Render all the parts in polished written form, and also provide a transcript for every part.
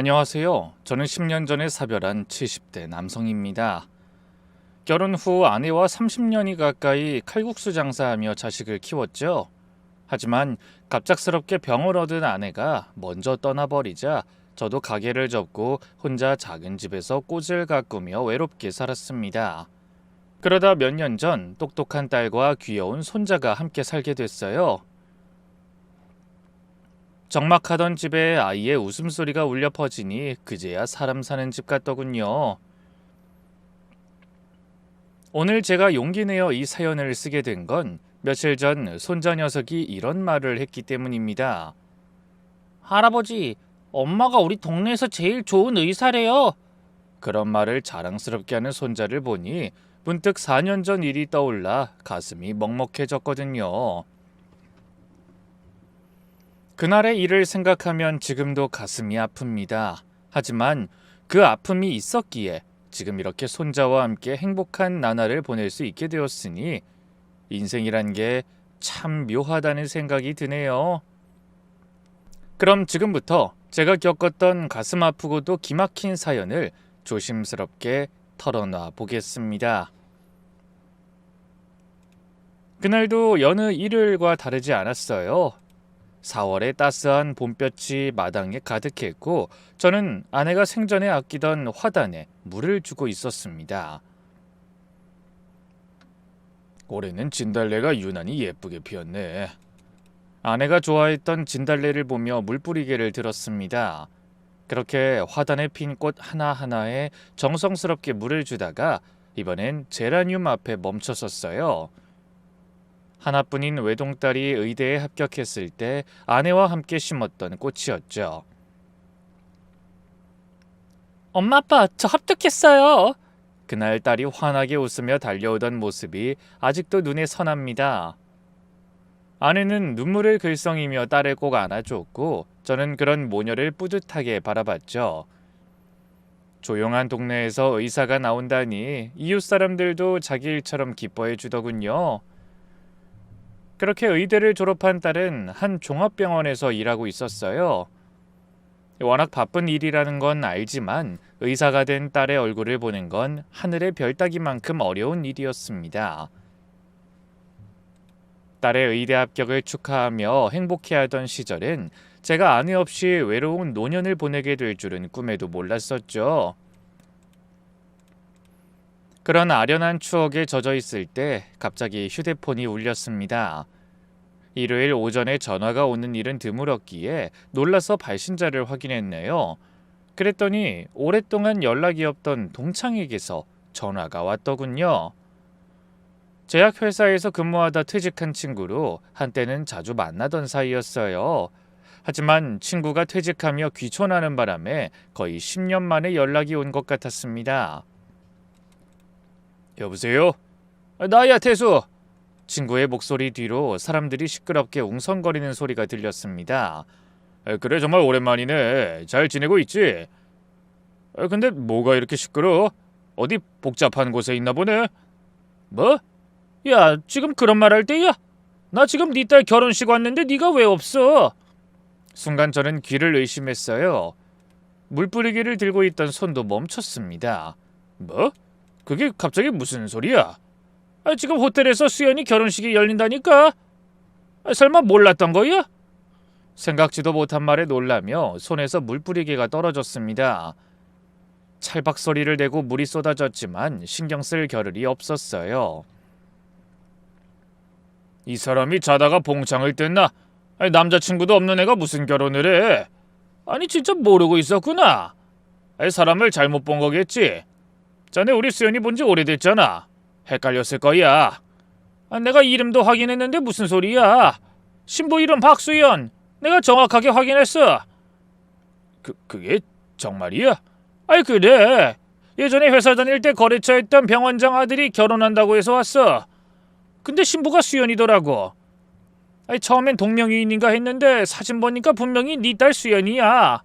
안녕하세요. 저는 10년 전에 사별한 70대 남성입니다. 결혼 후 아내와 30년이 가까이 칼국수 장사하며 자식을 키웠죠. 하지만 갑작스럽게 병을 얻은 아내가 먼저 떠나버리자 저도 가게를 접고 혼자 작은 집에서 꽃을 가꾸며 외롭게 살았습니다. 그러다 몇 년 전 똑똑한 딸과 귀여운 손자가 함께 살게 됐어요. 적막하던 집에 아이의 웃음소리가 울려 퍼지니 그제야 사람 사는 집 같더군요. 오늘 제가 용기 내어 이 사연을 쓰게 된 건 며칠 전 손자 녀석이 이런 말을 했기 때문입니다. 할아버지, 엄마가 우리 동네에서 제일 좋은 의사래요. 그런 말을 자랑스럽게 하는 손자를 보니 문득 4년 전 일이 떠올라 가슴이 먹먹해졌거든요. 그날의 일을 생각하면 지금도 가슴이 아픕니다. 하지만 그 아픔이 있었기에 지금 이렇게 손자와 함께 행복한 나날을 보낼 수 있게 되었으니 인생이란 게 참 묘하다는 생각이 드네요. 그럼 지금부터 제가 겪었던 가슴 아프고도 기막힌 사연을 조심스럽게 털어놔 보겠습니다. 그날도 여느 일요일과 다르지 않았어요. 4월의 따스한 봄볕이 마당에 가득했고 저는 아내가 생전에 아끼던 화단에 물을 주고 있었습니다. 올해는 진달래가 유난히 예쁘게 피었네. 아내가 좋아했던 진달래를 보며 물 뿌리개를 들었습니다. 그렇게 화단에 핀 꽃 하나하나에 정성스럽게 물을 주다가 이번엔 제라늄 앞에 멈춰섰어요. 하나뿐인 외동딸이 의대에 합격했을 때 아내와 함께 심었던 꽃이었죠. 엄마 아빠 저 합격했어요. 그날 딸이 환하게 웃으며 달려오던 모습이 아직도 눈에 선합니다. 아내는 눈물을 글썽이며 딸을 꼭 안아줬고 저는 그런 모녀를 뿌듯하게 바라봤죠. 조용한 동네에서 의사가 나온다니 이웃 사람들도 자기 일처럼 기뻐해 주더군요. 그렇게 의대를 졸업한 딸은 한 종합병원에서 일하고 있었어요. 워낙 바쁜 일이라는 건 알지만 의사가 된 딸의 얼굴을 보는 건 하늘의 별 따기만큼 어려운 일이었습니다. 딸의 의대 합격을 축하하며 행복해하던 시절엔 제가 아내 없이 외로운 노년을 보내게 될 줄은 꿈에도 몰랐었죠. 그런 아련한 추억에 젖어 있을 때 갑자기 휴대폰이 울렸습니다. 일요일 오전에 전화가 오는 일은 드물었기에 놀라서 발신자를 확인했네요. 그랬더니 오랫동안 연락이 없던 동창에게서 전화가 왔더군요. 제약회사에서 근무하다 퇴직한 친구로 한때는 자주 만나던 사이였어요. 하지만 친구가 퇴직하며 귀촌하는 바람에 거의 10년 만에 연락이 온 것 같았습니다. 여보세요? 나야 태수. 친구의 목소리 뒤로 사람들이 시끄럽게 웅성거리는 소리가 들렸습니다. 그래 정말 오랜만이네. 잘 지내고 있지? 근데 뭐가 이렇게 시끄러워? 어디 복잡한 곳에 있나 보네? 뭐? 야 지금 그런 말 할 때야? 나 지금 네 딸 결혼식 왔는데 네가 왜 없어? 순간 저는 귀를 의심했어요. 물 뿌리기를 들고 있던 손도 멈췄습니다. 뭐? 그게 갑자기 무슨 소리야? 지금 호텔에서 수연이 결혼식이 열린다니까? 설마 몰랐던 거야? 생각지도 못한 말에 놀라며 손에서 물뿌리개가 떨어졌습니다. 찰박 소리를 내고 물이 쏟아졌지만 신경 쓸 겨를이 없었어요. 이 사람이 자다가 봉창을 뗐나? 남자친구도 없는 애가 무슨 결혼을 해? 아니 진짜 모르고 있었구나. 사람을 잘못 본 거겠지. 전에 우리 수연이 본 지 오래됐잖아. 헷갈렸을 거야. 내가 이름도 확인했는데 무슨 소리야? 신부 이름 박수연. 내가 정확하게 확인했어. 그게 정말이야? 그래. 예전에 회사 다닐 때 거래처 했던 병원장 아들이 결혼한다고 해서 왔어. 근데 신부가 수연이더라고. 처음엔 동명이인인가 했는데 사진 보니까 분명히 네 딸 수연이야.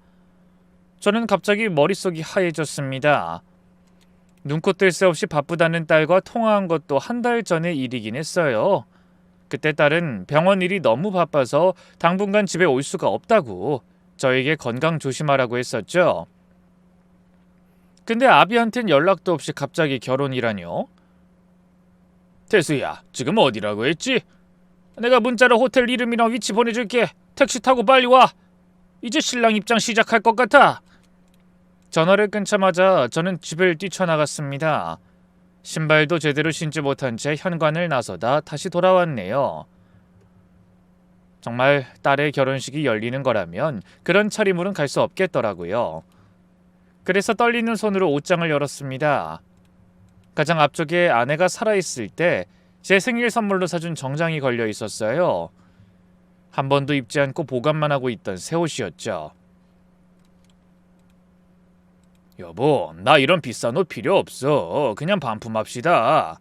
저는 갑자기 머릿속이 하얘졌습니다. 눈코 뜰 새 없이 바쁘다는 딸과 통화한 것도 한 달 전의 일이긴 했어요. 그때 딸은 병원 일이 너무 바빠서 당분간 집에 올 수가 없다고 저에게 건강 조심하라고 했었죠. 근데 아비한텐 연락도 없이 갑자기 결혼이라뇨? 태수야, 지금 어디라고 했지? 내가 문자로 호텔 이름이랑 위치 보내줄게. 택시 타고 빨리 와. 이제 신랑 입장 시작할 것 같아. 전화를 끊자마자 저는 집을 뛰쳐나갔습니다. 신발도 제대로 신지 못한 채 현관을 나서다 다시 돌아왔네요. 정말 딸의 결혼식이 열리는 거라면 그런 차림으로는 갈 수 없겠더라고요. 그래서 떨리는 손으로 옷장을 열었습니다. 가장 앞쪽에 아내가 살아있을 때 제 생일 선물로 사준 정장이 걸려 있었어요. 한 번도 입지 않고 보관만 하고 있던 새 옷이었죠. 여보, 나 이런 비싼 옷 필요 없어. 그냥 반품합시다.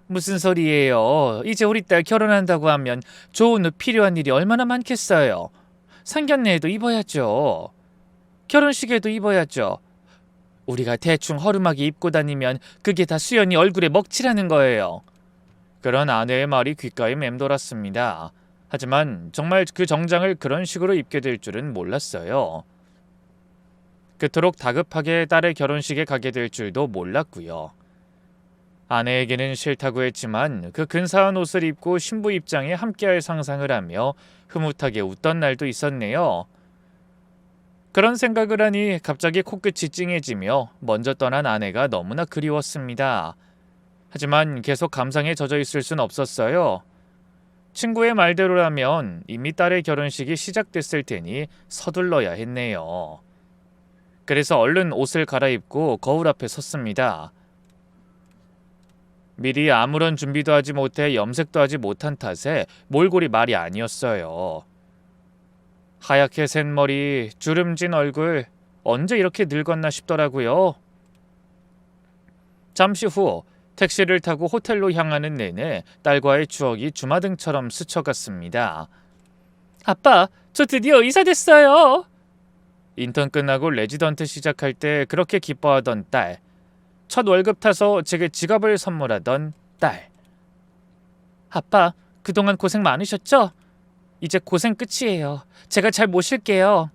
무슨 소리예요? 이제 우리 딸 결혼한다고 하면 좋은 옷 필요한 일이 얼마나 많겠어요. 상견례에도 입어야죠. 결혼식에도 입어야죠. 우리가 대충 허름하게 입고 다니면 그게 다 수연이 얼굴에 먹칠하는 거예요. 그런 아내의 말이 귓가에 맴돌았습니다. 하지만 정말 그 정장을 그런 식으로 입게 될 줄은 몰랐어요. 그토록 다급하게 딸의 결혼식에 가게 될 줄도 몰랐고요. 아내에게는 싫다고 했지만 그 근사한 옷을 입고 신부 입장에 함께할 상상을 하며 흐뭇하게 웃던 날도 있었네요. 그런 생각을 하니 갑자기 코끝이 찡해지며 먼저 떠난 아내가 너무나 그리웠습니다. 하지만 계속 감상에 젖어 있을 순 없었어요. 친구의 말대로라면 이미 딸의 결혼식이 시작됐을 테니 서둘러야 했네요. 그래서 얼른 옷을 갈아입고 거울 앞에 섰습니다. 미리 아무런 준비도 하지 못해 염색도 하지 못한 탓에 몰골이 말이 아니었어요. 하얗게 샌 머리, 주름진 얼굴, 언제 이렇게 늙었나 싶더라고요. 잠시 후 택시를 타고 호텔로 향하는 내내 딸과의 추억이 주마등처럼 스쳐갔습니다. 아빠, 저 드디어 의사 됐어요. 인턴 끝나고 레지던트 시작할 때 그렇게 기뻐하던 딸. 첫 월급 타서 제게 지갑을 선물하던 딸. 아빠, 그동안 고생 많으셨죠? 이제 고생 끝이에요. 제가 잘 모실게요.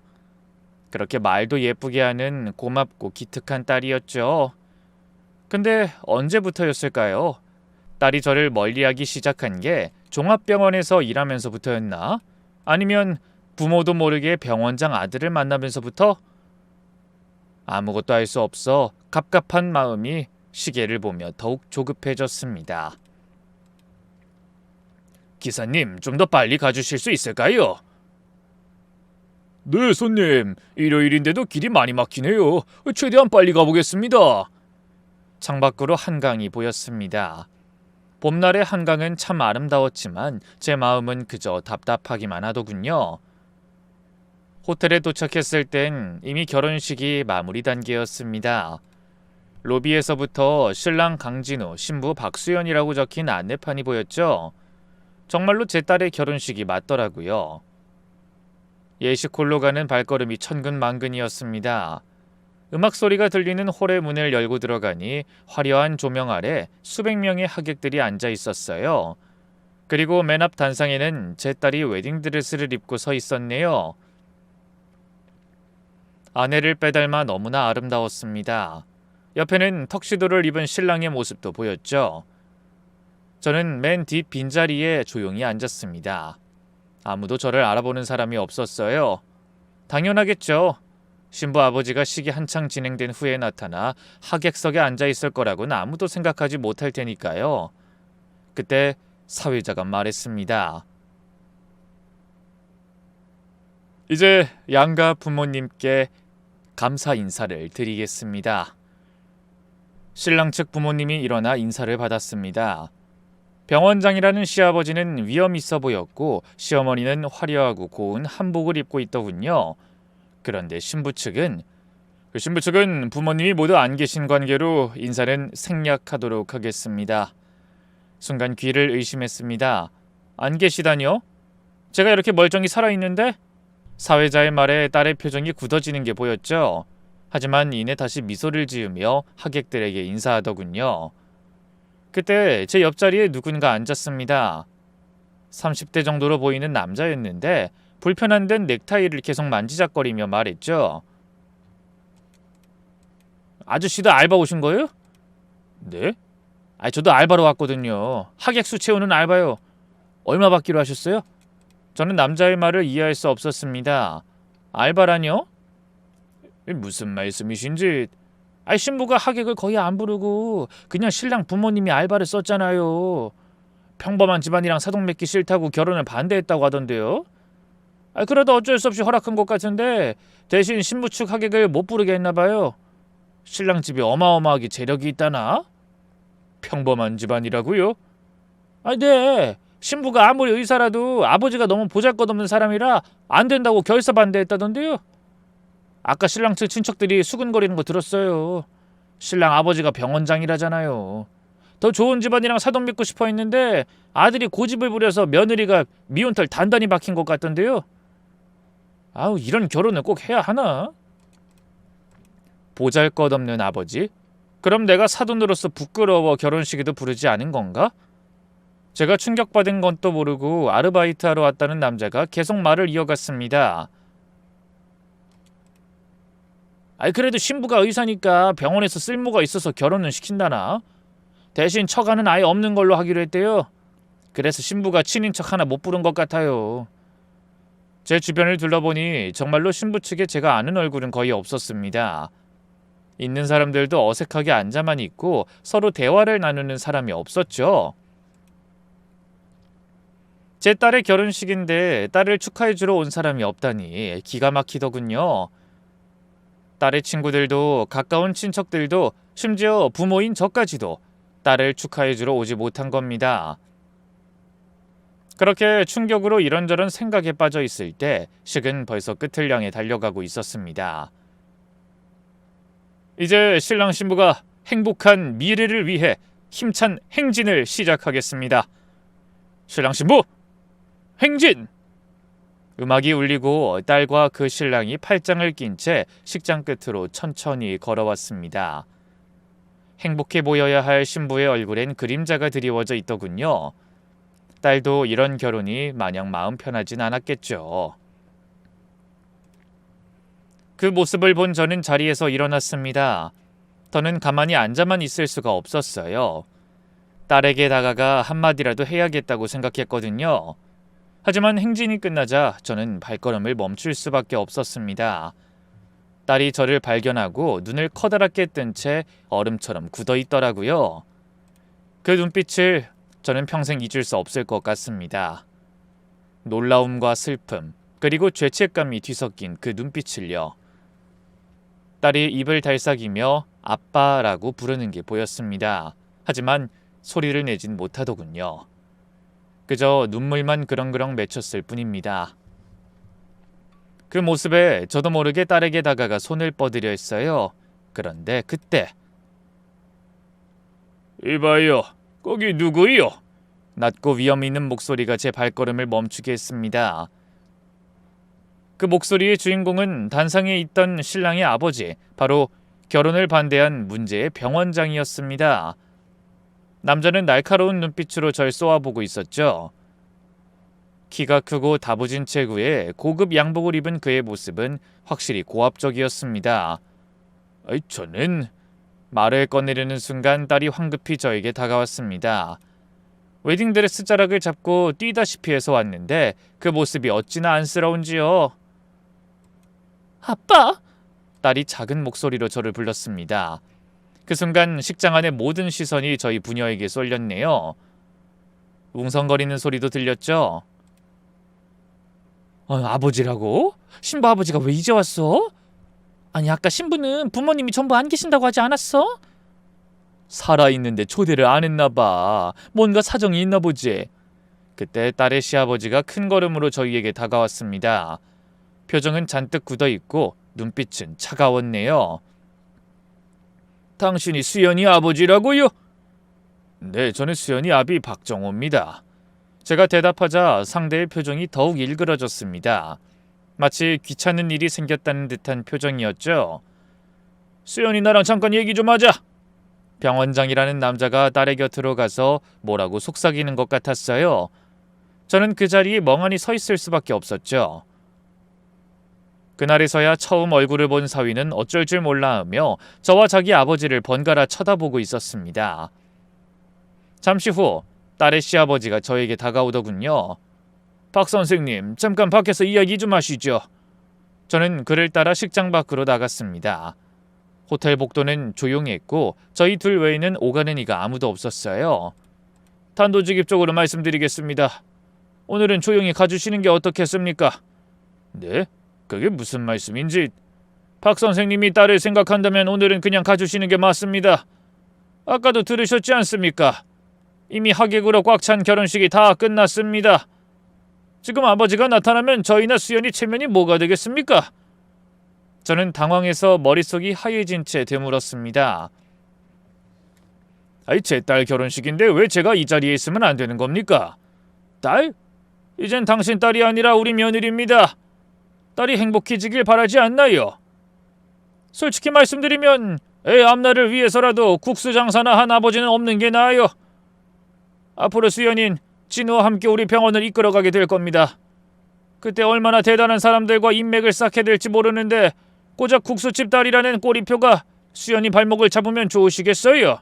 그렇게 말도 예쁘게 하는 고맙고 기특한 딸이었죠. 근데 언제부터였을까요? 딸이 저를 멀리하기 시작한 게 종합병원에서 일하면서부터였나? 아니면 부모도 모르게 병원장 아들을 만나면서부터? 아무것도 할 수 없어 갑갑한 마음이 시계를 보며 더욱 조급해졌습니다. 기사님, 좀 더 빨리 가주실 수 있을까요? 네, 손님. 일요일인데도 길이 많이 막히네요. 최대한 빨리 가보겠습니다. 창밖으로 한강이 보였습니다. 봄날의 한강은 참 아름다웠지만 제 마음은 그저 답답하기만 하더군요. 호텔에 도착했을 땐 이미 결혼식이 마무리 단계였습니다. 로비에서부터 신랑 강진우, 신부 박수연이라고 적힌 안내판이 보였죠. 정말로 제 딸의 결혼식이 맞더라고요. 예식홀로 가는 발걸음이 천근만근이었습니다. 음악 소리가 들리는 홀의 문을 열고 들어가니 화려한 조명 아래 수백 명의 하객들이 앉아 있었어요. 그리고 맨 앞 단상에는 제 딸이 웨딩드레스를 입고 서 있었네요. 아내를 빼닮아 너무나 아름다웠습니다. 옆에는 턱시도를 입은 신랑의 모습도 보였죠. 저는 맨 뒷 빈자리에 조용히 앉았습니다. 아무도 저를 알아보는 사람이 없었어요. 당연하겠죠. 신부 아버지가 식이 한창 진행된 후에 나타나 하객석에 앉아 있을 거라고는 아무도 생각하지 못할 테니까요. 그때 사회자가 말했습니다. 이제 양가 부모님께 감사 인사를 드리겠습니다. 신랑 측 부모님이 일어나 인사를 받았습니다. 병원장이라는 시아버지는 위험 있어 보였고 시어머니는 화려하고 고운 한복을 입고 있더군요. 그런데 신부 측은 부모님이 모두 안 계신 관계로 인사는 생략하도록 하겠습니다. 순간 귀를 의심했습니다. 안 계시다뇨? 제가 이렇게 멀쩡히 살아있는데? 사회자의 말에 딸의 표정이 굳어지는 게 보였죠. 하지만 이내 다시 미소를 지으며 하객들에게 인사하더군요. 그때 제 옆자리에 누군가 앉았습니다. 30대 정도로 보이는 남자였는데 불편한 듯 넥타이를 계속 만지작거리며 말했죠. 아저씨도 알바 오신 거예요? 네? 저도 알바로 왔거든요. 하객수 채우는 알바요. 얼마 받기로 하셨어요? 저는 남자의 말을 이해할 수 없었습니다. 알바라뇨? 무슨 말씀이신지. 신부가 하객을 거의 안 부르고 그냥 신랑 부모님이 알바를 썼잖아요. 평범한 집안이랑 사돈 맺기 싫다고 결혼을 반대했다고 하던데요. 그래도 어쩔 수 없이 허락한 것 같은데 대신 신부 측 하객을 못 부르게 했나봐요. 신랑 집이 어마어마하게 재력이 있다나? 평범한 집안이라고요? 네. 신부가 아무리 의사라도 아버지가 너무 보잘것없는 사람이라 안 된다고 결사 반대했다던데요. 아까 신랑 측 친척들이 수근거리는 거 들었어요. 신랑 아버지가 병원장이라잖아요. 더 좋은 집안이랑 사돈 맺고 싶어 했는데 아들이 고집을 부려서 며느리가 미운털 단단히 박힌 것 같던데요. 이런 결혼을 꼭 해야 하나? 보잘것없는 아버지? 그럼 내가 사돈으로서 부끄러워 결혼식에도 부르지 않은 건가? 제가 충격받은 것도 모르고 아르바이트하러 왔다는 남자가 계속 말을 이어갔습니다. 그래도 신부가 의사니까 병원에서 쓸모가 있어서 결혼은 시킨다나? 대신 처가는 아예 없는 걸로 하기로 했대요. 그래서 신부가 친인척 하나 못 부른 것 같아요. 제 주변을 둘러보니 정말로 신부 측에 제가 아는 얼굴은 거의 없었습니다. 있는 사람들도 어색하게 앉아만 있고 서로 대화를 나누는 사람이 없었죠. 제 딸의 결혼식인데 딸을 축하해주러 온 사람이 없다니 기가 막히더군요. 딸의 친구들도 가까운 친척들도 심지어 부모인 저까지도 딸을 축하해주러 오지 못한 겁니다. 그렇게 충격으로 이런저런 생각에 빠져 있을 때 식은 벌써 끝을 향해 달려가고 있었습니다. 이제 신랑 신부가 행복한 미래를 위해 힘찬 행진을 시작하겠습니다. 신랑 신부 행진! 음악이 울리고 딸과 그 신랑이 팔짱을 낀 채 식장 끝으로 천천히 걸어왔습니다. 행복해 보여야 할 신부의 얼굴엔 그림자가 드리워져 있더군요. 딸도 이런 결혼이 마냥 마음 편하진 않았겠죠. 그 모습을 본 저는 자리에서 일어났습니다. 더는 가만히 앉아만 있을 수가 없었어요. 딸에게 다가가 한마디라도 해야겠다고 생각했거든요. 하지만 행진이 끝나자 저는 발걸음을 멈출 수밖에 없었습니다. 딸이 저를 발견하고 눈을 커다랗게 뜬 채 얼음처럼 굳어 있더라고요. 그 눈빛을 저는 평생 잊을 수 없을 것 같습니다. 놀라움과 슬픔, 그리고 죄책감이 뒤섞인 그 눈빛을요. 딸이 입을 달싹이며 아빠라고 부르는 게 보였습니다. 하지만 소리를 내진 못하더군요. 그저 눈물만 그렁그렁 맺혔을 뿐입니다. 그 모습에 저도 모르게 딸에게 다가가 손을 뻗으려 했어요. 그런데 그때 이봐요, 거기 누구요? 낮고 위험 있는 목소리가 제 발걸음을 멈추게 했습니다. 그 목소리의 주인공은 단상에 있던 신랑의 아버지, 바로 결혼을 반대한 문제의 병원장이었습니다. 남자는 날카로운 눈빛으로 절 쏘아보고 있었죠. 키가 크고 다부진 체구에 고급 양복을 입은 그의 모습은 확실히 고압적이었습니다. 저는 말을 꺼내려는 순간 딸이 황급히 저에게 다가왔습니다. 웨딩드레스 자락을 잡고 뛰다시피 해서 왔는데 그 모습이 어찌나 안쓰러운지요. 아빠! 딸이 작은 목소리로 저를 불렀습니다. 그 순간 식장 안의 모든 시선이 저희 부녀에게 쏠렸네요. 웅성거리는 소리도 들렸죠. 아버지라고? 신부 아버지가 왜 이제 왔어? 아니 아까 신부는 부모님이 전부 안 계신다고 하지 않았어? 살아있는데 초대를 안 했나봐. 뭔가 사정이 있나 보지. 그때 딸의 시아버지가 큰 걸음으로 저희에게 다가왔습니다. 표정은 잔뜩 굳어있고 눈빛은 차가웠네요. 당신이 수연이 아버지라고요? 네, 저는 수연이 아비 박정호입니다. 제가 대답하자 상대의 표정이 더욱 일그러졌습니다. 마치 귀찮은 일이 생겼다는 듯한 표정이었죠. 수연이 나랑 잠깐 얘기 좀 하자. 병원장이라는 남자가 딸의 곁으로 가서 뭐라고 속삭이는 것 같았어요. 저는 그 자리에 멍하니 서 있을 수밖에 없었죠. 그날에서야 처음 얼굴을 본 사위는 어쩔 줄 몰라 하며 저와 자기 아버지를 번갈아 쳐다보고 있었습니다. 잠시 후 딸의 시아버지가 저에게 다가오더군요. 박 선생님, 잠깐 밖에서 이야기 좀 하시죠. 저는 그를 따라 식장 밖으로 나갔습니다. 호텔 복도는 조용했고 저희 둘 외에는 오가는 이가 아무도 없었어요. 단도직입적으로 말씀드리겠습니다. 오늘은 조용히 가주시는 게 어떻겠습니까? 네? 그게 무슨 말씀인지. 박 선생님이 딸을 생각한다면 오늘은 그냥 가주시는 게 맞습니다. 아까도 들으셨지 않습니까? 이미 하객으로 꽉 찬 결혼식이 다 끝났습니다. 지금 아버지가 나타나면 저희나 수연이 체면이 뭐가 되겠습니까? 저는 당황해서 머릿속이 하얘진 채 되물었습니다. 아이, 제 딸 결혼식인데 왜 제가 이 자리에 있으면 안 되는 겁니까? 딸? 이젠 당신 딸이 아니라 우리 며느리입니다. 딸이 행복해지길 바라지 않나요? 솔직히 말씀드리면 애 앞날을 위해서라도 국수 장사나 한 아버지는 없는 게 나아요. 앞으로 수연인 진우와 함께 우리 병원을 이끌어가게 될 겁니다. 그때 얼마나 대단한 사람들과 인맥을 쌓게 될지 모르는데 고작 국수집 딸이라는 꼬리표가 수연이 발목을 잡으면 좋으시겠어요?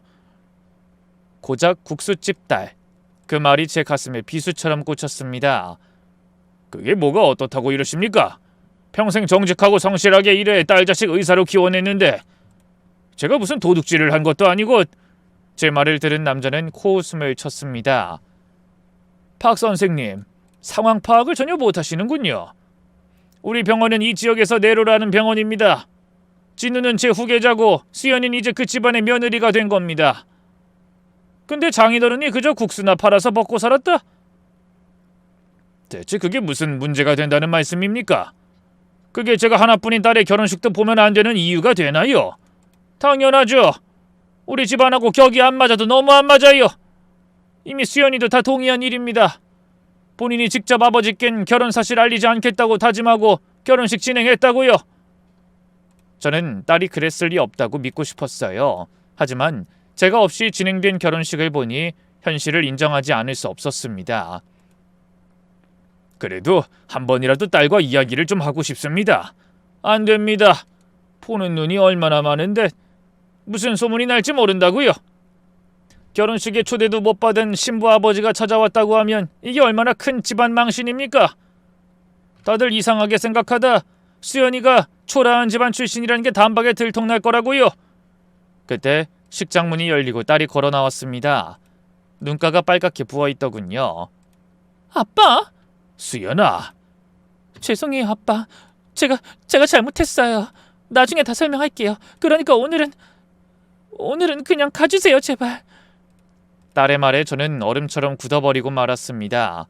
고작 국수집 딸. 그 말이 제 가슴에 비수처럼 꽂혔습니다. 그게 뭐가 어떻다고 이러십니까? 평생 정직하고 성실하게 일해 딸 자식 의사로 키워냈는데 제가 무슨 도둑질을 한 것도 아니고. 제 말을 들은 남자는 코웃음을 쳤습니다. 박 선생님, 상황 파악을 전혀 못하시는군요. 우리 병원은 이 지역에서 내로라는 병원입니다. 진우는 제 후계자고 수연이는 이제 그 집안의 며느리가 된 겁니다. 근데 장인어른이 그저 국수나 팔아서 먹고 살았다? 대체 그게 무슨 문제가 된다는 말씀입니까? 그게 제가 하나뿐인 딸의 결혼식도 보면 안 되는 이유가 되나요? 당연하죠. 우리 집안하고 격이 안 맞아도 너무 안 맞아요. 이미 수연이도 다 동의한 일입니다. 본인이 직접 아버지께는 결혼 사실 알리지 않겠다고 다짐하고 결혼식 진행했다고요. 저는 딸이 그랬을 리 없다고 믿고 싶었어요. 하지만 제가 없이 진행된 결혼식을 보니 현실을 인정하지 않을 수 없었습니다. 그래도 한 번이라도 딸과 이야기를 좀 하고 싶습니다. 안 됩니다. 보는 눈이 얼마나 많은데 무슨 소문이 날지 모른다고요. 결혼식에 초대도 못 받은 신부 아버지가 찾아왔다고 하면 이게 얼마나 큰 집안 망신입니까? 다들 이상하게 생각하다 수연이가 초라한 집안 출신이라는 게 단박에 들통날 거라고요. 그때 식장 문이 열리고 딸이 걸어 나왔습니다. 눈가가 빨갛게 부어있더군요. 아빠? 수연아. 죄송해요, 아빠. 제가 잘못했어요. 나중에 다 설명할게요. 그러니까 오늘은 그냥 가주세요, 제발. 딸의 말에 저는 얼음처럼 굳어버리고 말았습니다.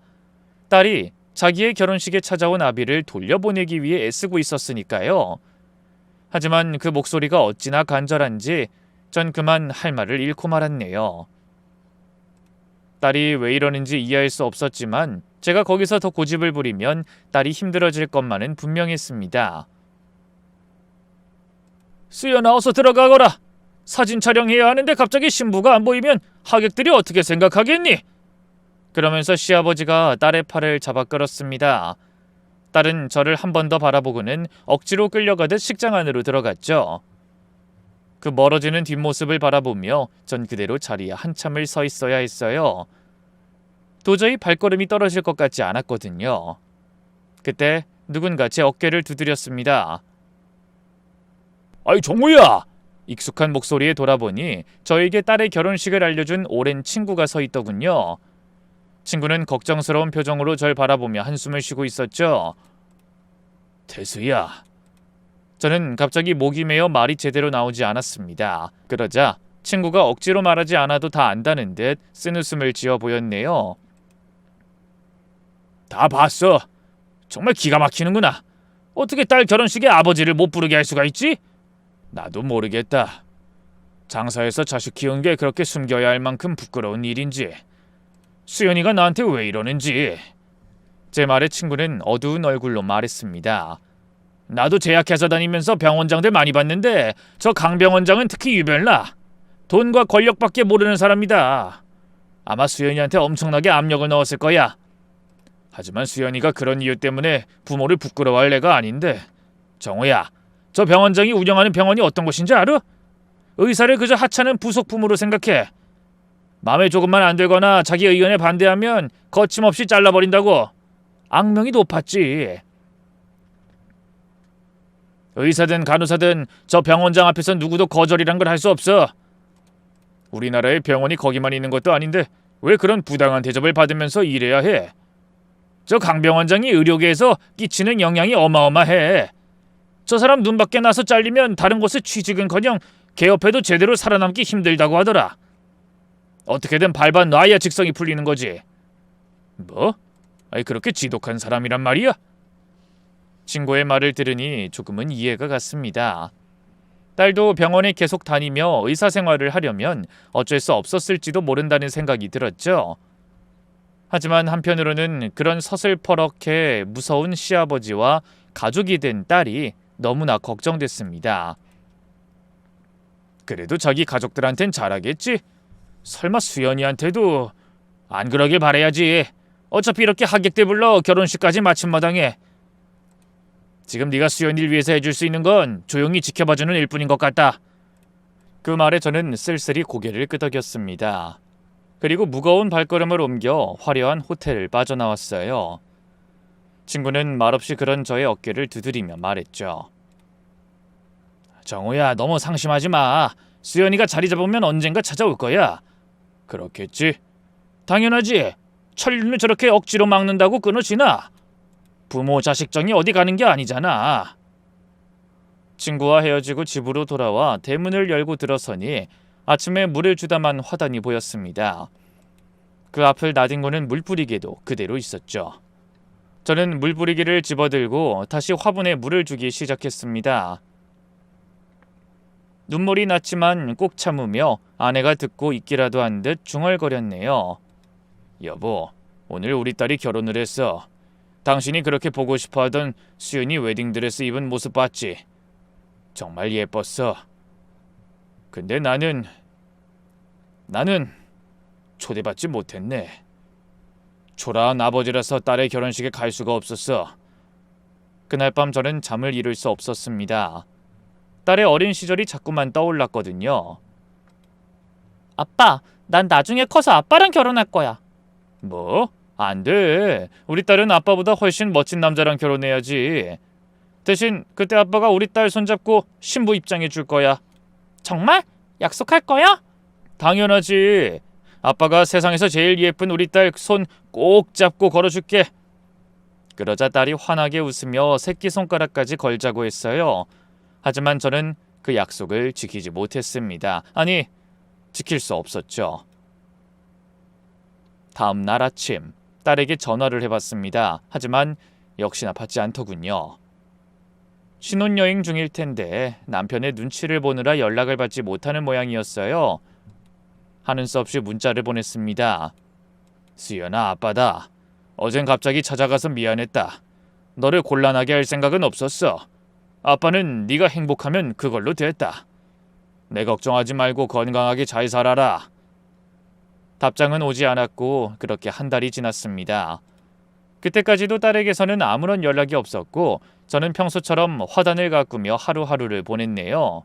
딸이 자기의 결혼식에 찾아온 아비를 돌려보내기 위해 애쓰고 있었으니까요. 하지만 그 목소리가 어찌나 간절한지 전 그만 할 말을 잃고 말았네요. 딸이 왜 이러는지 이해할 수 없었지만 제가 거기서 더 고집을 부리면 딸이 힘들어질 것만은 분명했습니다. 수연아, 어서 들어가거라. 사진 촬영해야 하는데 갑자기 신부가 안 보이면 하객들이 어떻게 생각하겠니? 그러면서 시아버지가 딸의 팔을 잡아 끌었습니다. 딸은 저를 한 번 더 바라보고는 억지로 끌려가듯 식장 안으로 들어갔죠. 그 멀어지는 뒷모습을 바라보며 전 그대로 자리에 한참을 서 있어야 했어요. 도저히 발걸음이 떨어질 것 같지 않았거든요. 그때 누군가 제 어깨를 두드렸습니다. 아이, 정우야! 익숙한 목소리에 돌아보니 저에게 딸의 결혼식을 알려준 오랜 친구가 서 있더군요. 친구는 걱정스러운 표정으로 절 바라보며 한숨을 쉬고 있었죠. 태수야. 저는 갑자기 목이 메어 말이 제대로 나오지 않았습니다. 그러자 친구가 억지로 말하지 않아도 다 안다는 듯 쓴웃음을 지어 보였네요. 다 봤어. 정말 기가 막히는구나. 어떻게 딸 결혼식에 아버지를 못 부르게 할 수가 있지? 나도 모르겠다. 장사해서 자식 키운 게 그렇게 숨겨야 할 만큼 부끄러운 일인지, 수연이가 나한테 왜 이러는지. 제 말에 친구는 어두운 얼굴로 말했습니다. 나도 제약회사 다니면서 병원장들 많이 봤는데 저 강병원장은 특히 유별나. 돈과 권력밖에 모르는 사람이다. 아마 수연이한테 엄청나게 압력을 넣었을 거야. 하지만 수연이가 그런 이유 때문에 부모를 부끄러워할 애가 아닌데 정우야, 저 병원장이 운영하는 병원이 어떤 곳인지 알아? 의사를 그저 하찮은 부속품으로 생각해. 마음에 조금만 안 들거나 자기 의견에 반대하면 거침없이 잘라버린다고. 악명이 높았지. 의사든 간호사든 저 병원장 앞에서 누구도 거절이란 걸 할 수 없어. 우리나라에 병원이 거기만 있는 것도 아닌데 왜 그런 부당한 대접을 받으면서 일해야 해? 저 강 병원장이 의료계에서 끼치는 영향이 어마어마해. 저 사람 눈 밖에 나서 잘리면 다른 곳에 취직은커녕 개업해도 제대로 살아남기 힘들다고 하더라. 어떻게든 밟아 놔야 직성이 풀리는 거지. 뭐? 아니 그렇게 지독한 사람이란 말이야? 친구의 말을 들으니 조금은 이해가 갔습니다. 딸도 병원에 계속 다니며 의사 생활을 하려면 어쩔 수 없었을지도 모른다는 생각이 들었죠. 하지만 한편으로는 그런 서슬퍼렇게 무서운 시아버지와 가족이 된 딸이 너무나 걱정됐습니다. 그래도 자기 가족들한텐 잘하겠지? 설마 수연이한테도 안 그러길 바라야지. 어차피 이렇게 하객들 불러 결혼식까지 마친 마당에. 지금 네가 수연이를 위해서 해줄 수 있는 건 조용히 지켜봐주는 일뿐인 것 같다. 그 말에 저는 쓸쓸히 고개를 끄덕였습니다. 그리고 무거운 발걸음을 옮겨 화려한 호텔을 빠져나왔어요. 친구는 말없이 그런 저의 어깨를 두드리며 말했죠. 정우야, 너무 상심하지 마. 수연이가 자리 잡으면 언젠가 찾아올 거야. 그렇겠지? 당연하지. 천리는 저렇게 억지로 막는다고 끊어지나? 부모 자식정이 어디 가는 게 아니잖아. 친구와 헤어지고 집으로 돌아와 대문을 열고 들어서니 아침에 물을 주다만 화단이 보였습니다. 그 앞을 나뒹구는 물뿌리개도 그대로 있었죠. 저는 물뿌리개를 집어들고 다시 화분에 물을 주기 시작했습니다. 눈물이 났지만 꼭 참으며 아내가 듣고 있기라도 한 듯 중얼거렸네요. 여보, 오늘 우리 딸이 결혼을 했어. 당신이 그렇게 보고 싶어하던 수연이 웨딩드레스 입은 모습 봤지? 정말 예뻤어. 근데 나는 초대받지 못했네. 초라한 아버지라서 딸의 결혼식에 갈 수가 없었어. 그날 밤 저는 잠을 이룰 수 없었습니다. 딸의 어린 시절이 자꾸만 떠올랐거든요. 아빠, 난 나중에 커서 아빠랑 결혼할 거야. 뭐? 안 돼. 우리 딸은 아빠보다 훨씬 멋진 남자랑 결혼해야지. 대신 그때 아빠가 우리 딸 손잡고 신부 입장해 줄 거야. 정말? 약속할 거야? 당연하지. 아빠가 세상에서 제일 예쁜 우리 딸 손 꼭 잡고 걸어줄게. 그러자 딸이 환하게 웃으며 새끼손가락까지 걸자고 했어요. 하지만 저는 그 약속을 지키지 못했습니다. 아니, 지킬 수 없었죠. 다음 날 아침 딸에게 전화를 해봤습니다. 하지만 역시나 받지 않더군요. 신혼여행 중일 텐데 남편의 눈치를 보느라 연락을 받지 못하는 모양이었어요. 하는 수 없이 문자를 보냈습니다. 수연아, 아빠다. 어젠 갑자기 찾아가서 미안했다. 너를 곤란하게 할 생각은 없었어. 아빠는 네가 행복하면 그걸로 됐다. 내 걱정하지 말고 건강하게 잘 살아라. 답장은 오지 않았고 그렇게 한 달이 지났습니다. 그때까지도 딸에게서는 아무런 연락이 없었고 저는 평소처럼 화단을 가꾸며 하루하루를 보냈네요.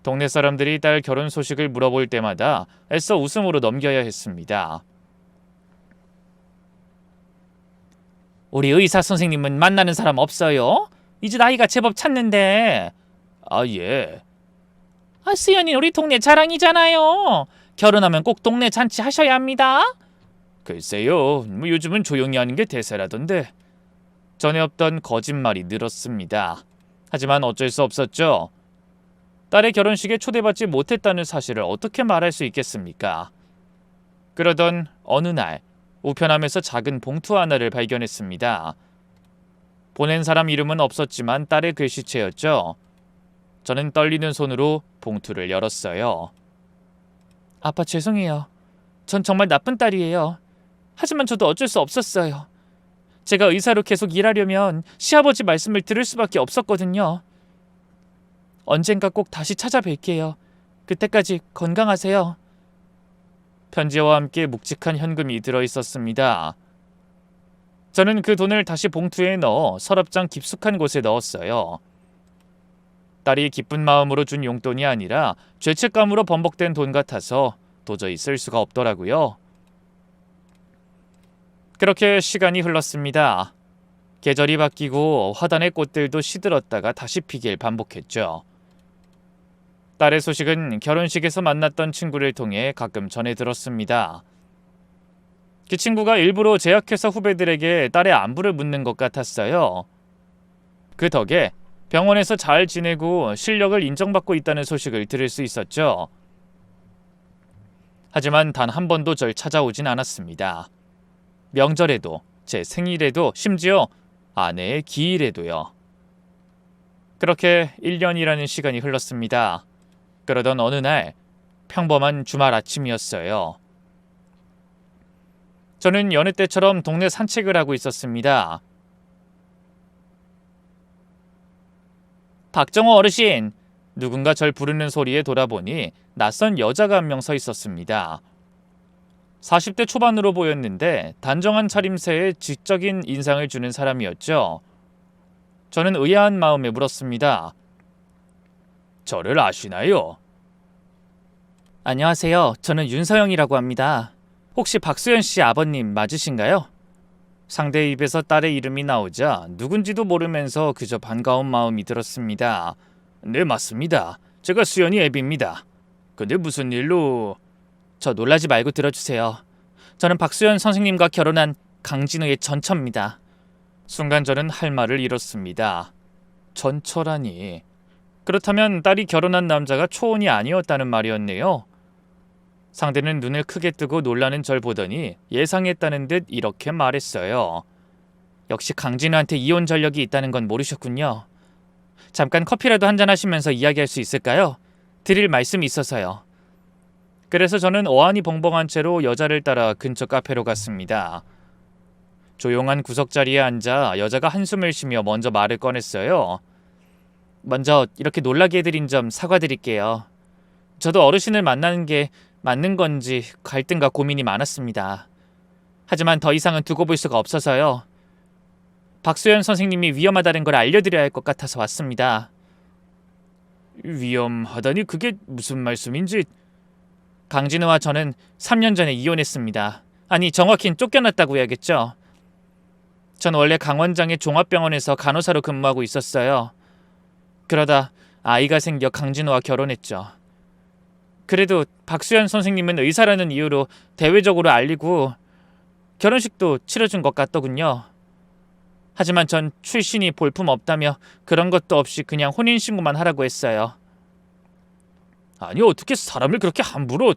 동네 사람들이 딸 결혼 소식을 물어볼 때마다 애써 웃음으로 넘겨야 했습니다. 우리 의사 선생님은 만나는 사람 없어요? 이제 나이가 제법 찼는데. 아, 예. 수연이 우리 동네 자랑이잖아요. 결혼하면 꼭 동네 잔치 하셔야 합니다. 글쎄요, 뭐 요즘은 조용히 하는 게 대세라던데. 전에 없던 거짓말이 늘었습니다. 하지만 어쩔 수 없었죠. 딸의 결혼식에 초대받지 못했다는 사실을 어떻게 말할 수 있겠습니까? 그러던 어느 날 우편함에서 작은 봉투 하나를 발견했습니다. 보낸 사람 이름은 없었지만 딸의 글씨체였죠. 저는 떨리는 손으로 봉투를 열었어요. 아빠 죄송해요. 전 정말 나쁜 딸이에요. 하지만 저도 어쩔 수 없었어요. 제가 의사로 계속 일하려면 시아버지 말씀을 들을 수밖에 없었거든요. 언젠가 꼭 다시 찾아뵐게요. 그때까지 건강하세요. 편지와 함께 묵직한 현금이 들어있었습니다. 저는 그 돈을 다시 봉투에 넣어 서랍장 깊숙한 곳에 넣었어요. 딸이 기쁜 마음으로 준 용돈이 아니라 죄책감으로 번복된 돈 같아서 도저히 쓸 수가 없더라고요. 그렇게 시간이 흘렀습니다. 계절이 바뀌고 화단의 꽃들도 시들었다가 다시 피길 반복했죠. 딸의 소식은 결혼식에서 만났던 친구를 통해 가끔 전해 들었습니다. 그 친구가 일부러 제약회사 후배들에게 딸의 안부를 묻는 것 같았어요. 그 덕에 병원에서 잘 지내고 실력을 인정받고 있다는 소식을 들을 수 있었죠. 하지만 단 한 번도 절 찾아오진 않았습니다. 명절에도, 제 생일에도, 심지어 아내의 기일에도요. 그렇게 1년이라는 시간이 흘렀습니다. 그러던 어느 날 평범한 주말 아침이었어요. 저는 여느 때처럼 동네 산책을 하고 있었습니다. 박정호 어르신! 누군가 절 부르는 소리에 돌아보니 낯선 여자가 한 명 서 있었습니다. 40대 초반으로 보였는데 단정한 차림새에 지적인 인상을 주는 사람이었죠. 저는 의아한 마음에 물었습니다. 저를 아시나요? 안녕하세요. 저는 윤서영이라고 합니다. 혹시 박수연 씨 아버님 맞으신가요? 상대의 입에서 딸의 이름이 나오자 누군지도 모르면서 그저 반가운 마음이 들었습니다. 네, 맞습니다. 제가 수연이 애비입니다. 근데 무슨 일로... 저 놀라지 말고 들어주세요. 저는 박수연 선생님과 결혼한 강진우의 전처입니다. 순간 저는 할 말을 잃었습니다. 전처라니... 그렇다면 딸이 결혼한 남자가 초혼이 아니었다는 말이었네요. 상대는 눈을 크게 뜨고 놀라는 절 보더니 예상했다는 듯 이렇게 말했어요. 역시 강진우한테 이혼 전력이 있다는 건 모르셨군요. 잠깐 커피라도 한잔 하시면서 이야기할 수 있을까요? 드릴 말씀이 있어서요. 그래서 저는 어안이 벙벙한 채로 여자를 따라 근처 카페로 갔습니다. 조용한 구석자리에 앉아 여자가 한숨을 쉬며 먼저 말을 꺼냈어요. 먼저 이렇게 놀라게 해드린 점 사과드릴게요. 저도 어르신을 만나는 게 맞는 건지 갈등과 고민이 많았습니다. 하지만 더 이상은 두고 볼 수가 없어서요. 박수연 선생님이 위험하다는 걸 알려드려야 할 것 같아서 왔습니다. 위험하다니 그게 무슨 말씀인지... 강진우와 저는 3년 전에 이혼했습니다. 아니, 정확히는 쫓겨났다고 해야겠죠. 전 원래 강원장의 종합병원에서 간호사로 근무하고 있었어요. 그러다 아이가 생겨 강진우와 결혼했죠. 그래도 박수연 선생님은 의사라는 이유로 대외적으로 알리고 결혼식도 치러준 것 같더군요. 하지만 전 출신이 볼품없다며 그런 것도 없이 그냥 혼인신고만 하라고 했어요. 아니, 어떻게 사람을 그렇게 함부로...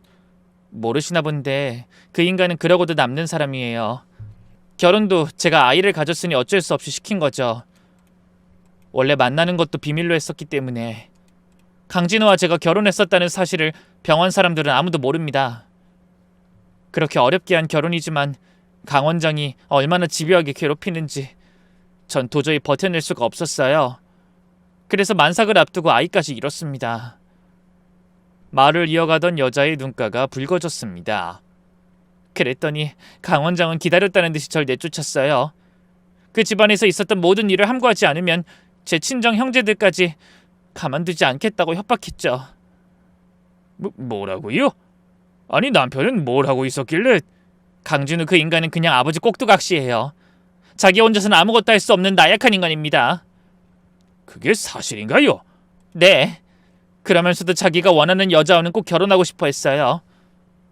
모르시나 본데 그 인간은 그러고도 남는 사람이에요. 결혼도 제가 아이를 가졌으니 어쩔 수 없이 시킨 거죠. 원래 만나는 것도 비밀로 했었기 때문에. 강진우와 제가 결혼했었다는 사실을 병원 사람들은 아무도 모릅니다. 그렇게 어렵게 한 결혼이지만 강 원장이 얼마나 집요하게 괴롭히는지 전 도저히 버텨낼 수가 없었어요. 그래서 만삭을 앞두고 아이까지 잃었습니다. 말을 이어가던 여자의 눈가가 붉어졌습니다. 그랬더니 강 원장은 기다렸다는 듯이 절 내쫓았어요. 그 집안에서 있었던 모든 일을 함구하지 않으면 제 친정 형제들까지 가만두지 않겠다고 협박했죠. 뭐라고요? 아니, 남편은 뭘 하고 있었길래... 강진우 그 인간은 그냥 아버지 꼭두각시예요. 자기 혼자서는 아무것도 할 수 없는 나약한 인간입니다. 그게 사실인가요? 네. 그러면서도 자기가 원하는 여자와는 꼭 결혼하고 싶어 했어요.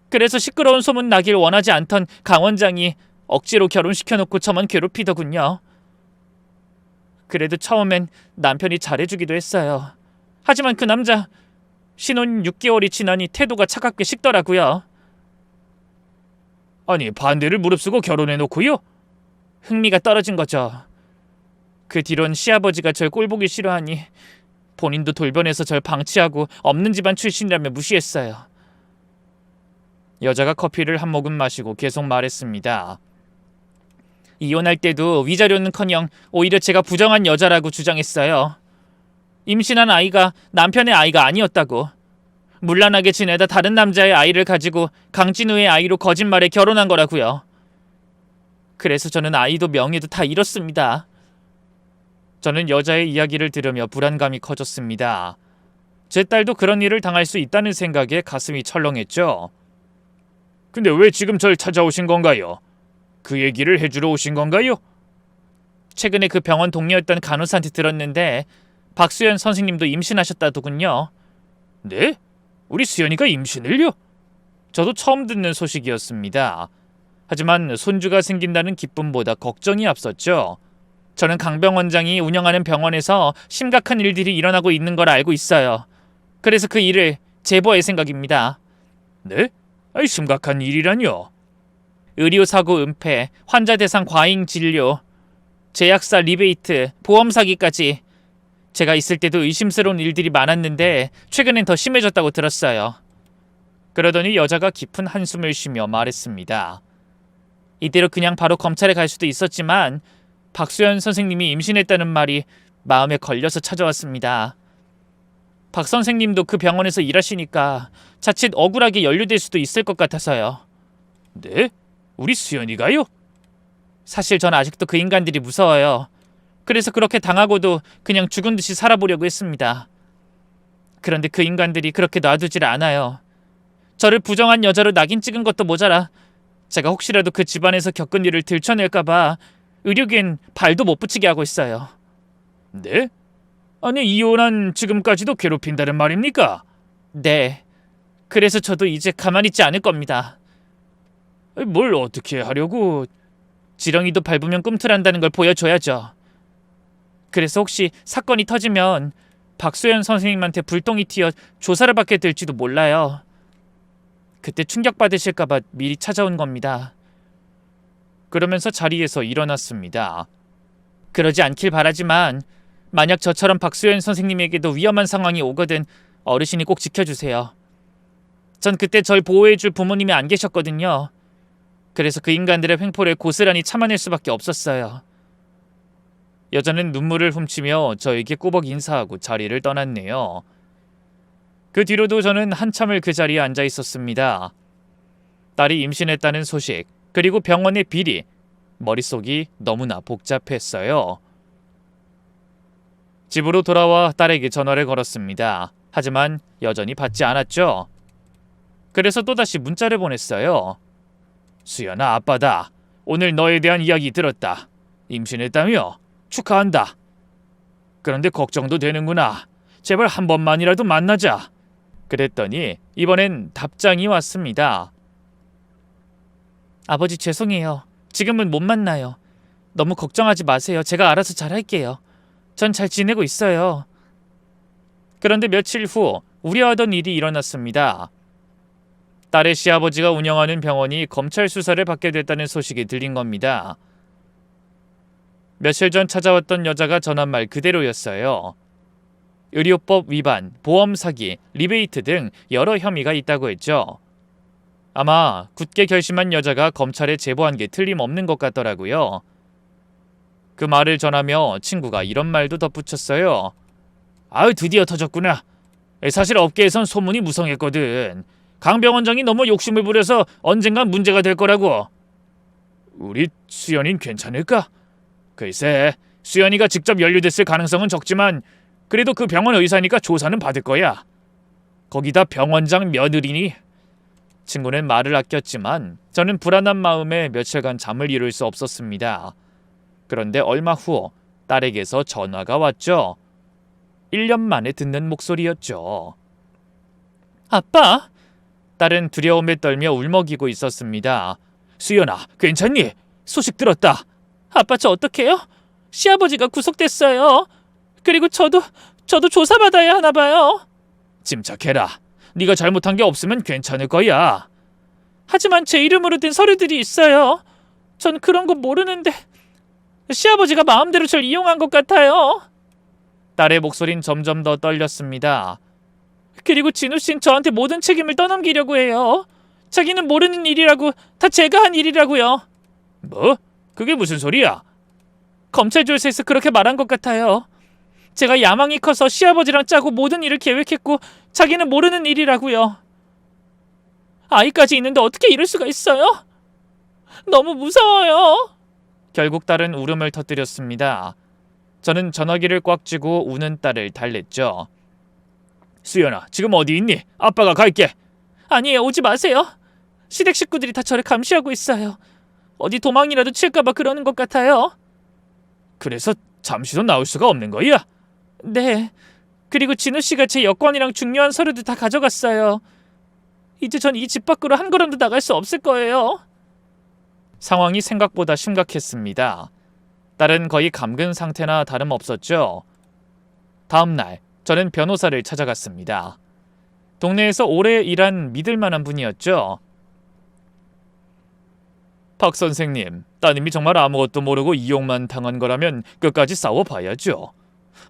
그래서 시끄러운 소문 나길 원하지 않던 강 원장이 억지로 결혼시켜놓고 저만 괴롭히더군요. 그래도 처음엔 남편이 잘해주기도 했어요. 하지만 그 남자 신혼 6개월이 지나니 태도가 차갑게 식더라고요. 아니, 반대를 무릅쓰고 결혼해놓고요? 흥미가 떨어진 거죠. 그 뒤론 시아버지가 절 꼴보기 싫어하니 본인도 돌변해서 절 방치하고 없는 집안 출신이라며 무시했어요. 여자가 커피를 한 모금 마시고 계속 말했습니다. 이혼할 때도 위자료는커녕 오히려 제가 부정한 여자라고 주장했어요. 임신한 아이가 남편의 아이가 아니었다고. 문란하게 지내다 다른 남자의 아이를 가지고 강진우의 아이로 거짓말에 결혼한 거라고요. 그래서 저는 아이도 명예도 다 잃었습니다. 저는 여자의 이야기를 들으며 불안감이 커졌습니다. 제 딸도 그런 일을 당할 수 있다는 생각에 가슴이 철렁했죠. 근데 왜 지금 절 찾아오신 건가요? 그 얘기를 해주러 오신 건가요? 최근에 그 병원 동료였던 간호사한테 들었는데 박수연 선생님도 임신하셨다더군요. 네? 우리 수연이가 임신을요? 저도 처음 듣는 소식이었습니다. 하지만 손주가 생긴다는 기쁨보다 걱정이 앞섰죠. 저는 강병 원장이 운영하는 병원에서 심각한 일들이 일어나고 있는 걸 알고 있어요. 그래서 그 일을 제보할 생각입니다. 네? 심각한 일이라뇨? 의료사고 은폐, 환자 대상 과잉 진료, 제약사 리베이트, 보험 사기까지. 제가 있을 때도 의심스러운 일들이 많았는데 최근엔 더 심해졌다고 들었어요. 그러더니 여자가 깊은 한숨을 쉬며 말했습니다. 이대로 그냥 바로 검찰에 갈 수도 있었지만 박수연 선생님이 임신했다는 말이 마음에 걸려서 찾아왔습니다. 박 선생님도 그 병원에서 일하시니까 자칫 억울하게 연루될 수도 있을 것 같아서요. 네? 우리 수연이가요? 사실 전 아직도 그 인간들이 무서워요. 그래서 그렇게 당하고도 그냥 죽은 듯이 살아보려고 했습니다. 그런데 그 인간들이 그렇게 놔두질 않아요. 저를 부정한 여자로 낙인 찍은 것도 모자라 제가 혹시라도 그 집안에서 겪은 일을 들춰낼까봐 의료계엔 발도 못 붙이게 하고 있어요. 네? 아니 이혼한 지금까지도 괴롭힌다는 말입니까? 네. 그래서 저도 이제 가만히 있지 않을 겁니다. 뭘 어떻게 하려고? 지렁이도 밟으면 꿈틀한다는 걸 보여줘야죠. 그래서 혹시 사건이 터지면 박소연 선생님한테 불똥이 튀어 조사를 받게 될지도 몰라요. 그때 충격받으실까봐 미리 찾아온 겁니다. 그러면서 자리에서 일어났습니다. 그러지 않길 바라지만 만약 저처럼 박소연 선생님에게도 위험한 상황이 오거든 어르신이 꼭 지켜주세요. 전 그때 절 보호해줄 부모님이 안 계셨거든요. 그래서 그 인간들의 횡포를 고스란히 참아낼 수밖에 없었어요. 여자는 눈물을 훔치며 저에게 꾸벅 인사하고 자리를 떠났네요. 그 뒤로도 저는 한참을 그 자리에 앉아 있었습니다. 딸이 임신했다는 소식, 그리고 병원의 비리, 머릿속이 너무나 복잡했어요. 집으로 돌아와 딸에게 전화를 걸었습니다. 하지만 여전히 받지 않았죠. 그래서 또다시 문자를 보냈어요. 수연아, 아빠다. 오늘 너에 대한 이야기 들었다. 임신했다며? 축하한다. 그런데 걱정도 되는구나. 제발 한 번만이라도 만나자. 그랬더니 이번엔 답장이 왔습니다. 아버지 죄송해요. 지금은 못 만나요. 너무 걱정하지 마세요. 제가 알아서 잘할게요. 전 잘 지내고 있어요. 그런데 며칠 후 우려하던 일이 일어났습니다. 딸의 시아버지가 운영하는 병원이 검찰 수사를 받게 됐다는 소식이 들린 겁니다. 며칠 전 찾아왔던 여자가 전한 말 그대로였어요. 의료법 위반, 보험 사기, 리베이트 등 여러 혐의가 있다고 했죠. 아마 굳게 결심한 여자가 검찰에 제보한 게 틀림없는 것 같더라고요. 그 말을 전하며 친구가 이런 말도 덧붙였어요. 아유, 드디어 터졌구나. 사실 업계에선 소문이 무성했거든. 강병 원장이 너무 욕심을 부려서 언젠간 문제가 될 거라고. 우리 수연인 괜찮을까? 글쎄, 수연이가 직접 연루됐을 가능성은 적지만 그래도 그 병원 의사니까 조사는 받을 거야. 거기다 병원장 며느리니. 친구는 말을 아꼈지만 저는 불안한 마음에 며칠간 잠을 이룰 수 없었습니다. 그런데 얼마 후 딸에게서 전화가 왔죠. 1년 만에 듣는 목소리였죠. 아빠! 딸은 두려움에 떨며 울먹이고 있었습니다. 수연아, 괜찮니? 소식 들었다. 아빠, 저 어떡해요? 시아버지가 구속됐어요. 그리고 저도 조사받아야 하나 봐요. 침착해라. 네가 잘못한 게 없으면 괜찮을 거야. 하지만 제 이름으로 된 서류들이 있어요. 전 그런 거 모르는데 시아버지가 마음대로 절 이용한 것 같아요. 딸의 목소린 점점 더 떨렸습니다. 그리고 진우 씨는 저한테 모든 책임을 떠넘기려고 해요. 자기는 모르는 일이라고, 다 제가 한 일이라고요. 뭐? 그게 무슨 소리야? 검찰 조사에서 그렇게 말한 것 같아요. 제가 야망이 커서 시아버지랑 짜고 모든 일을 계획했고 자기는 모르는 일이라고요. 아이까지 있는데 어떻게 이럴 수가 있어요? 너무 무서워요. 결국 딸은 울음을 터뜨렸습니다. 저는 전화기를 꽉 쥐고 우는 딸을 달랬죠. 수연아, 지금 어디 있니? 아빠가 갈게. 아니에요, 오지 마세요. 시댁 식구들이 다 저를 감시하고 있어요. 어디 도망이라도 칠까봐 그러는 것 같아요. 그래서 잠시도 나올 수가 없는 거야? 네. 그리고 진우 씨가 제 여권이랑 중요한 서류도 다 가져갔어요. 이제 전 이 집 밖으로 한 걸음도 나갈 수 없을 거예요. 상황이 생각보다 심각했습니다. 딸은 거의 감금 상태나 다름없었죠. 다음 날 저는 변호사를 찾아갔습니다. 동네에서 오래 일한 믿을 만한 분이었죠. 박 선생님, 따님이 정말 아무것도 모르고 이용만 당한 거라면 끝까지 싸워봐야죠.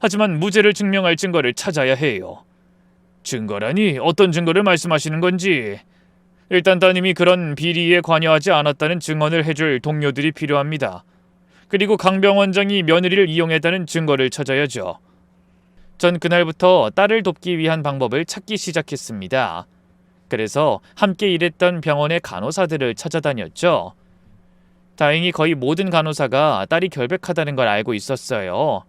하지만 무죄를 증명할 증거를 찾아야 해요. 증거라니 어떤 증거를 말씀하시는 건지. 일단 따님이 그런 비리에 관여하지 않았다는 증언을 해줄 동료들이 필요합니다. 그리고 강병 원장이 며느리를 이용했다는 증거를 찾아야죠. 전 그날부터 딸을 돕기 위한 방법을 찾기 시작했습니다. 그래서 함께 일했던 병원의 간호사들을 찾아다녔죠. 다행히 거의 모든 간호사가 딸이 결백하다는 걸 알고 있었어요.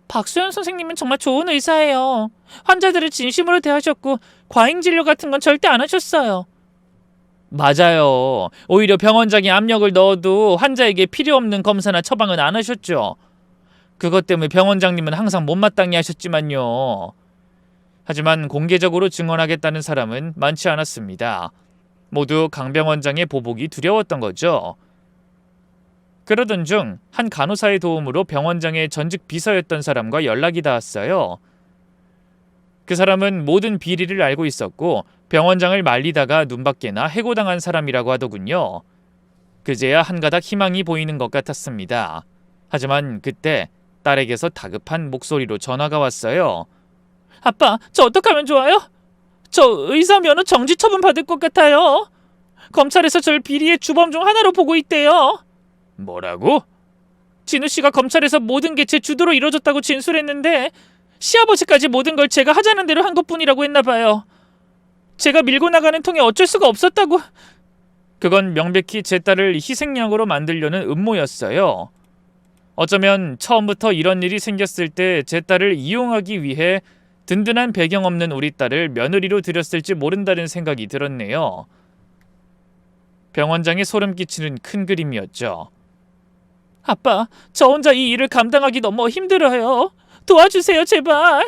박수현 선생님은 정말 좋은 의사예요. 환자들을 진심으로 대하셨고 과잉 진료 같은 건 절대 안 하셨어요. 맞아요. 오히려 병원장이 압력을 넣어도 환자에게 필요 없는 검사나 처방은 안 하셨죠. 그것 때문에 병원장님은 항상 못마땅해 하셨지만요. 하지만 공개적으로 증언하겠다는 사람은 많지 않았습니다. 모두 강병원장의 보복이 두려웠던 거죠. 그러던 중 한 간호사의 도움으로 병원장의 전직 비서였던 사람과 연락이 닿았어요. 그 사람은 모든 비리를 알고 있었고 병원장을 말리다가 눈밖에나 해고당한 사람이라고 하더군요. 그제야 한가닥 희망이 보이는 것 같았습니다. 하지만 그때 딸에게서 다급한 목소리로 전화가 왔어요. 아빠, 저 어떡하면 좋아요? 저 의사 면허 정지 처분 받을 것 같아요. 검찰에서 절 비리의 주범 중 하나로 보고 있대요. 뭐라고? 진우 씨가 검찰에서 모든 게 제 주도로 이뤄졌다고 진술했는데 시아버지까지 모든 걸 제가 하자는 대로 한 것뿐이라고 했나 봐요. 제가 밀고 나가는 통에 어쩔 수가 없었다고. 그건 명백히 제 딸을 희생양으로 만들려는 음모였어요. 어쩌면 처음부터 이런 일이 생겼을 때 제 딸을 이용하기 위해 든든한 배경 없는 우리 딸을 며느리로 들였을지 모른다는 생각이 들었네요. 병원장의 소름 끼치는 큰 그림이었죠. 아빠, 저 혼자 이 일을 감당하기 너무 힘들어요. 도와주세요, 제발.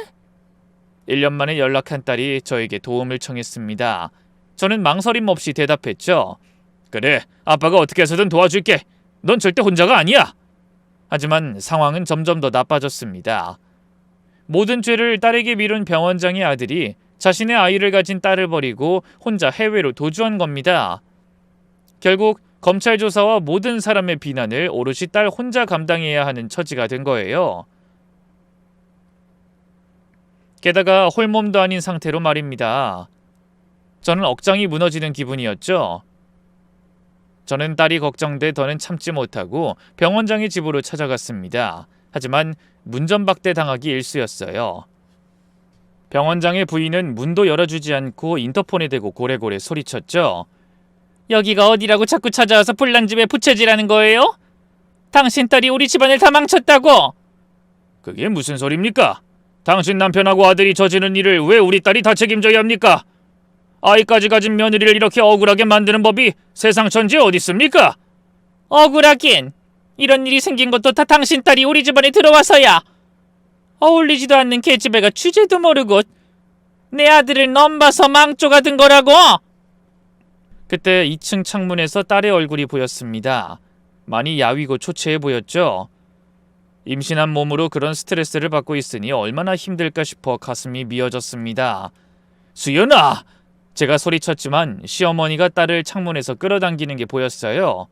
1년 만에 연락한 딸이 저에게 도움을 청했습니다. 저는 망설임 없이 대답했죠. 그래, 아빠가 어떻게 해서든 도와줄게. 넌 절대 혼자가 아니야. 하지만 상황은 점점 더 나빠졌습니다. 모든 죄를 딸에게 미룬 병원장의 아들이 자신의 아이를 가진 딸을 버리고 혼자 해외로 도주한 겁니다. 결국 검찰 조사와 모든 사람의 비난을 오롯이 딸 혼자 감당해야 하는 처지가 된 거예요. 게다가 홀몸도 아닌 상태로 말입니다. 저는 억장이 무너지는 기분이었죠. 저는 딸이 걱정돼 더는 참지 못하고 병원장의 집으로 찾아갔습니다. 하지만 문전박대 당하기 일쑤였어요. 병원장의 부인은 문도 열어주지 않고 인터폰에 대고 고래고래 소리쳤죠. 여기가 어디라고 자꾸 찾아와서 불난집에 부채질하는 거예요? 당신 딸이 우리 집안을 다 망쳤다고! 그게 무슨 소리입니까? 당신 남편하고 아들이 저지른 일을 왜 우리 딸이 다 책임져야 합니까? 아이까지 가진 며느리를 이렇게 억울하게 만드는 법이 세상 천지에 어디 있습니까? 억울하긴! 이런 일이 생긴 것도 다 당신 딸이 우리 집안에 들어와서야! 어울리지도 않는 계집애가 주제도 모르고 내 아들을 넘봐서 망조가 든 거라고! 그때 2층 창문에서 딸의 얼굴이 보였습니다. 많이 야위고 초췌해 보였죠. 임신한 몸으로 그런 스트레스를 받고 있으니 얼마나 힘들까 싶어 가슴이 미어졌습니다. 수연아! 제가 소리쳤지만 시어머니가 딸을 창문에서 끌어당기는 게 보였어요.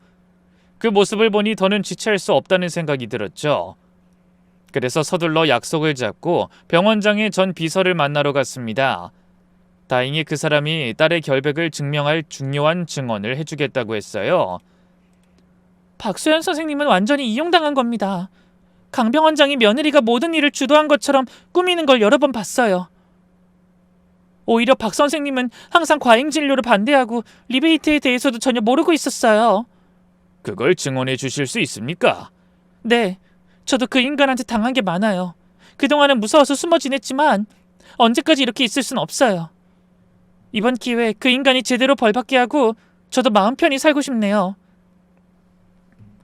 그 모습을 보니 더는 지체할 수 없다는 생각이 들었죠. 그래서 서둘러 약속을 잡고 병원장의 전 비서를 만나러 갔습니다. 다행히 그 사람이 딸의 결백을 증명할 중요한 증언을 해주겠다고 했어요. 박소연 선생님은 완전히 이용당한 겁니다. 강병 원장이 며느리가 모든 일을 주도한 것처럼 꾸미는 걸 여러 번 봤어요. 오히려 박 선생님은 항상 과잉 진료를 반대하고 리베이트에 대해서도 전혀 모르고 있었어요. 그걸 증언해 주실 수 있습니까? 네, 저도 그 인간한테 당한 게 많아요. 그동안은 무서워서 숨어 지냈지만 언제까지 이렇게 있을 순 없어요. 이번 기회에 그 인간이 제대로 벌받게 하고 저도 마음 편히 살고 싶네요.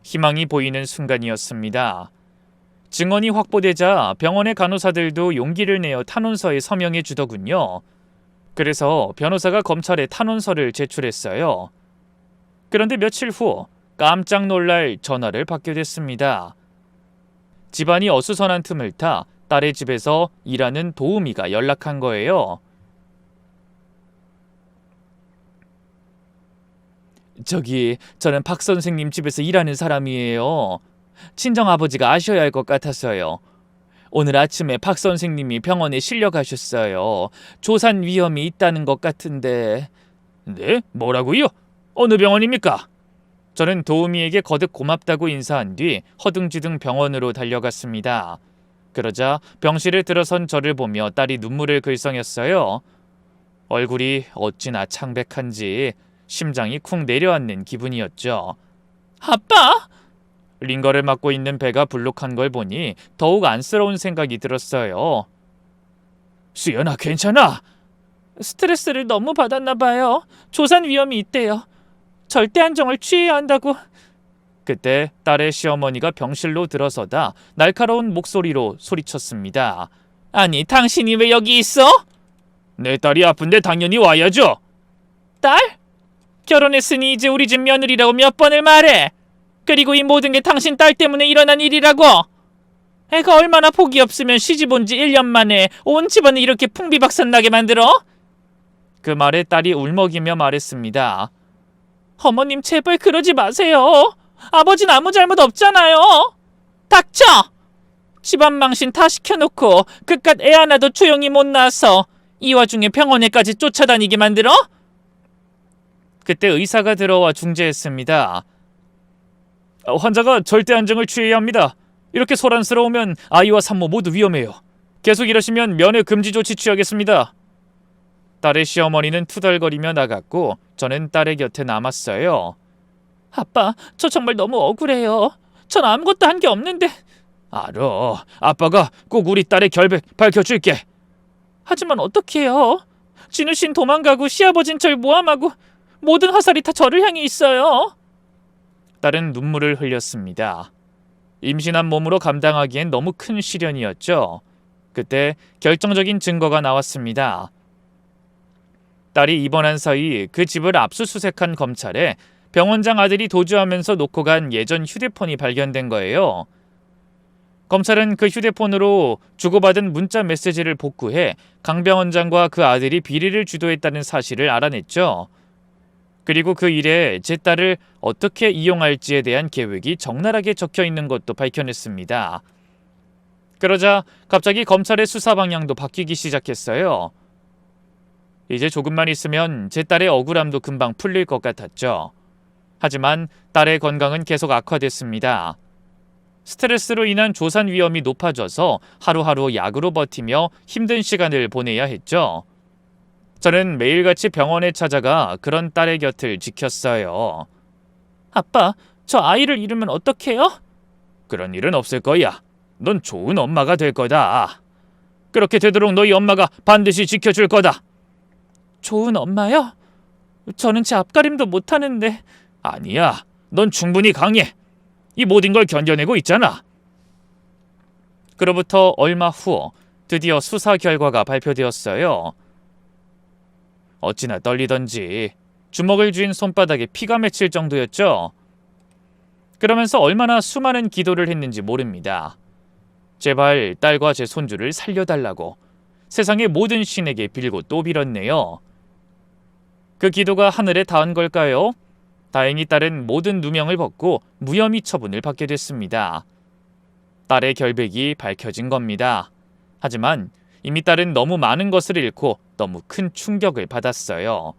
희망이 보이는 순간이었습니다. 증언이 확보되자 병원의 간호사들도 용기를 내어 탄원서에 서명해 주더군요. 그래서 변호사가 검찰에 탄원서를 제출했어요. 그런데 며칠 후 깜짝 놀랄 전화를 받게 됐습니다. 집안이 어수선한 틈을 타 딸의 집에서 일하는 도우미가 연락한 거예요. 저는 박 선생님 집에서 일하는 사람이에요. 친정아버지가 아셔야 할 것 같아서요. 오늘 아침에 박 선생님이 병원에 실려가셨어요. 조산 위험이 있다는 것 같은데. 네? 뭐라고요? 어느 병원입니까? 저는 도우미에게 거듭 고맙다고 인사한 뒤 허둥지둥 병원으로 달려갔습니다. 그러자 병실에 들어선 저를 보며 딸이 눈물을 글썽였어요. 얼굴이 어찌나 창백한지 심장이 쿵 내려앉는 기분이었죠. 아빠! 링거를 맞고 있는 배가 불룩한 걸 보니 더욱 안쓰러운 생각이 들었어요. 수연아, 괜찮아? 스트레스를 너무 받았나 봐요. 조산 위험이 있대요. 절대 안정을 취해야 한다고. 그때 딸의 시어머니가 병실로 들어서다 날카로운 목소리로 소리쳤습니다. 아니, 당신이 왜 여기 있어? 내 딸이 아픈데 당연히 와야죠. 딸? 결혼했으니 이제 우리 집 며느리라고 몇 번을 말해. 그리고 이 모든 게 당신 딸 때문에 일어난 일이라고. 애가 얼마나 복이 없으면 시집 온 지 1년 만에 온 집안을 이렇게 풍비박산나게 만들어? 그 말에 딸이 울먹이며 말했습니다. 어머님, 제발 그러지 마세요. 아버지는 아무 잘못 없잖아요. 닥쳐! 집안 망신 다 시켜놓고 그깟 애 하나도 조용히 못 낳아서 이 와중에 병원에까지 쫓아다니게 만들어? 그때 의사가 들어와 중재했습니다. 환자가 절대 안정을 취해야 합니다. 이렇게 소란스러우면 아이와 산모 모두 위험해요. 계속 이러시면 면회 금지 조치 취하겠습니다. 딸의 시어머니는 투덜거리며 나갔고 저는 딸의 곁에 남았어요. 아빠, 저 정말 너무 억울해요. 전 아무것도 한 게 없는데. 알아. 아빠가 꼭 우리 딸의 결백 밝혀줄게. 하지만 어떡해요? 진우 씨는 도망가고 시아버진 절 모함하고 모든 화살이 다 저를 향해 있어요. 딸은 눈물을 흘렸습니다. 임신한 몸으로 감당하기엔 너무 큰 시련이었죠. 그때 결정적인 증거가 나왔습니다. 딸이 입원한 사이 그 집을 압수수색한 검찰에 병원장 아들이 도주하면서 놓고 간 예전 휴대폰이 발견된 거예요. 검찰은 그 휴대폰으로 주고받은 문자 메시지를 복구해 강 병원장과 그 아들이 비리를 주도했다는 사실을 알아냈죠. 그리고 그 일에 제 딸을 어떻게 이용할지에 대한 계획이 적나라하게 적혀 있는 것도 밝혀냈습니다. 그러자 갑자기 검찰의 수사 방향도 바뀌기 시작했어요. 이제 조금만 있으면 제 딸의 억울함도 금방 풀릴 것 같았죠. 하지만 딸의 건강은 계속 악화됐습니다. 스트레스로 인한 조산 위험이 높아져서 하루하루 약으로 버티며 힘든 시간을 보내야 했죠. 저는 매일같이 병원에 찾아가 그런 딸의 곁을 지켰어요. 아빠, 저 아이를 잃으면 어떡해요? 그런 일은 없을 거야. 넌 좋은 엄마가 될 거다. 그렇게 되도록 너희 엄마가 반드시 지켜줄 거다. 좋은 엄마요? 저는 제 앞가림도 못하는데. 아니야. 넌 충분히 강해. 이 모든 걸 견뎌내고 있잖아. 그로부터 얼마 후 드디어 수사 결과가 발표되었어요. 어찌나 떨리던지 주먹을 쥔 손바닥에 피가 맺힐 정도였죠. 그러면서 얼마나 수많은 기도를 했는지 모릅니다. 제발 딸과 제 손주를 살려달라고 세상의 모든 신에게 빌고 또 빌었네요. 그 기도가 하늘에 닿은 걸까요? 다행히 딸은 모든 누명을 벗고 무혐의 처분을 받게 됐습니다. 딸의 결백이 밝혀진 겁니다. 하지만 이미 딸은 너무 많은 것을 잃고 너무 큰 충격을 받았어요.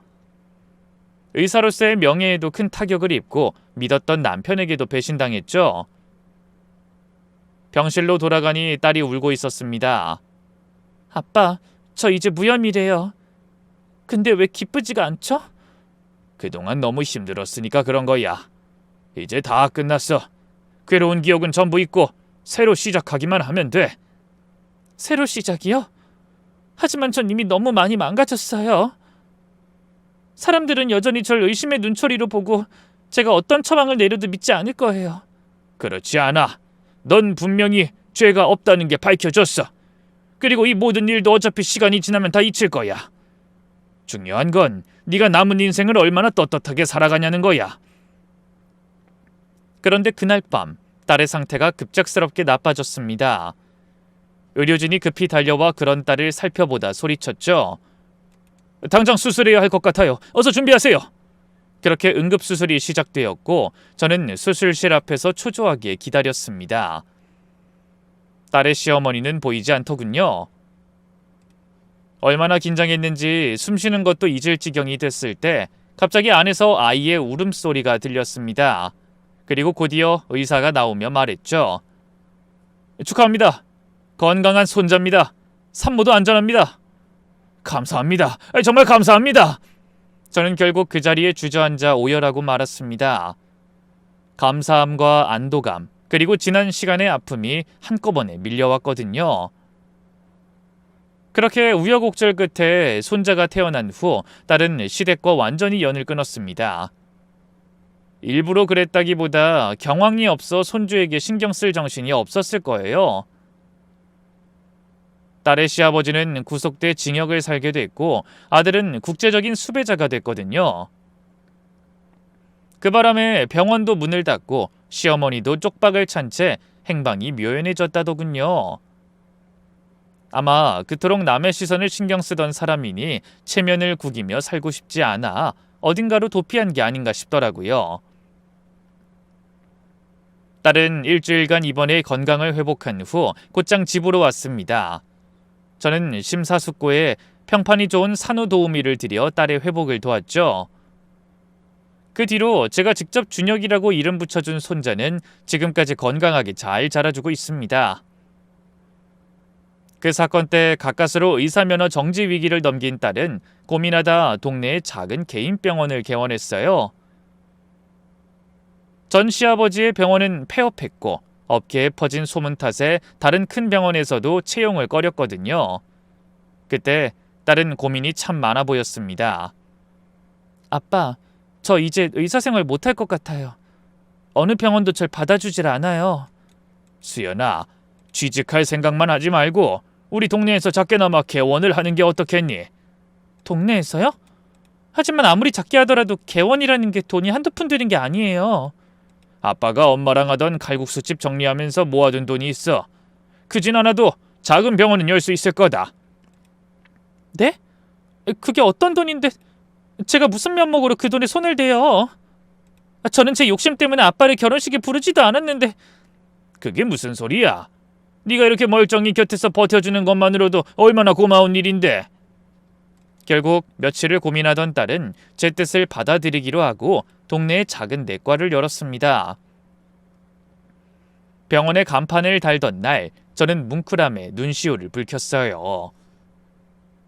의사로서의 명예에도 큰 타격을 입고 믿었던 남편에게도 배신당했죠. 병실로 돌아가니 딸이 울고 있었습니다. 아빠, 저 이제 무혐의래요. 근데 왜 기쁘지가 않죠? 그동안 너무 힘들었으니까 그런 거야. 이제 다 끝났어. 괴로운 기억은 전부 잊고 새로 시작하기만 하면 돼. 새로 시작이요? 하지만 전 이미 너무 많이 망가졌어요. 사람들은 여전히 절 의심의 눈초리로 보고 제가 어떤 처방을 내려도 믿지 않을 거예요. 그렇지 않아. 넌 분명히 죄가 없다는 게 밝혀졌어. 그리고 이 모든 일도 어차피 시간이 지나면 다 잊힐 거야. 중요한 건 네가 남은 인생을 얼마나 떳떳하게 살아가냐는 거야. 그런데 그날 밤 딸의 상태가 급작스럽게 나빠졌습니다. 의료진이 급히 달려와 그런 딸을 살펴보다 소리쳤죠. 당장 수술해야 할 것 같아요. 어서 준비하세요. 그렇게 응급수술이 시작되었고 저는 수술실 앞에서 초조하게 기다렸습니다. 딸의 시어머니는 보이지 않더군요. 얼마나 긴장했는지 숨쉬는 것도 잊을 지경이 됐을 때 갑자기 안에서 아이의 울음소리가 들렸습니다. 그리고 곧이어 의사가 나오며 말했죠. 축하합니다. 건강한 손자입니다. 산모도 안전합니다. 감사합니다. 정말 감사합니다. 저는 결국 그 자리에 주저앉아 오열하고 말았습니다. 감사함과 안도감, 그리고 지난 시간의 아픔이 한꺼번에 밀려왔거든요. 그렇게 우여곡절 끝에 손자가 태어난 후 딸은 시댁과 완전히 연을 끊었습니다. 일부러 그랬다기보다 경황이 없어 손주에게 신경 쓸 정신이 없었을 거예요. 딸의 시아버지는 구속돼 징역을 살게 됐고 아들은 국제적인 수배자가 됐거든요. 그 바람에 병원도 문을 닫고 시어머니도 쪽박을 찬 채 행방이 묘연해졌다더군요. 아마 그토록 남의 시선을 신경 쓰던 사람이니 체면을 구기며 살고 싶지 않아 어딘가로 도피한 게 아닌가 싶더라고요. 딸은 일주일간 입원해 건강을 회복한 후 곧장 집으로 왔습니다. 저는 심사숙고해 평판이 좋은 산후도우미를 들여 딸의 회복을 도왔죠. 그 뒤로 제가 직접 준혁이라고 이름 붙여준 손자는 지금까지 건강하게 잘 자라주고 있습니다. 그 사건 때 가까스로 의사면허 정지 위기를 넘긴 딸은 고민하다 동네에 작은 개인 병원을 개원했어요. 전 시아버지의 병원은 폐업했고 업계에 퍼진 소문 탓에 다른 큰 병원에서도 채용을 꺼렸거든요. 그때 딸은 고민이 참 많아 보였습니다. 아빠, 저 이제 의사생활 못할 것 같아요. 어느 병원도 절 받아주질 않아요. 수연아, 취직할 생각만 하지 말고 우리 동네에서 작게나마 개원을 하는 게 어떻겠니? 동네에서요? 하지만 아무리 작게 하더라도 개원이라는 게 돈이 한두 푼 드는 게 아니에요. 아빠가 엄마랑 하던 칼국수집 정리하면서 모아둔 돈이 있어. 크진 않아도 작은 병원은 열 수 있을 거다. 네? 그게 어떤 돈인데 제가 무슨 면목으로 그 돈에 손을 대요? 저는 제 욕심 때문에 아빠를 결혼식에 부르지도 않았는데. 그게 무슨 소리야? 네가 이렇게 멀쩡히 곁에서 버텨주는 것만으로도 얼마나 고마운 일인데. 결국 며칠을 고민하던 딸은 제 뜻을 받아들이기로 하고 동네에 작은 내과를 열었습니다. 병원에 간판을 달던 날 저는 뭉클함에 눈시울을 붉혔어요.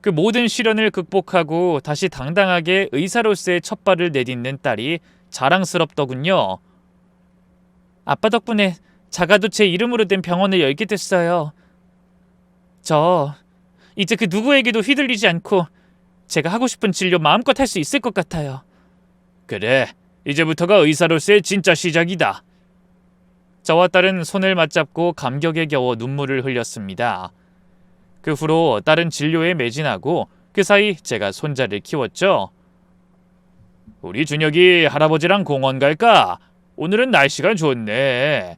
그 모든 시련을 극복하고 다시 당당하게 의사로서의 첫 발을 내딛는 딸이 자랑스럽더군요. 아빠 덕분에 작아도 제 이름으로 된 병원을 열게 됐어요. 저 이제 그 누구에게도 휘둘리지 않고 제가 하고 싶은 진료 마음껏 할 수 있을 것 같아요. 그래, 이제부터가 의사로서의 진짜 시작이다. 저와 딸은 손을 맞잡고 감격에 겨워 눈물을 흘렸습니다. 그 후로 딸은 진료에 매진하고 그 사이 제가 손자를 키웠죠. 우리 준혁이 할아버지랑 공원 갈까? 오늘은 날씨가 좋네.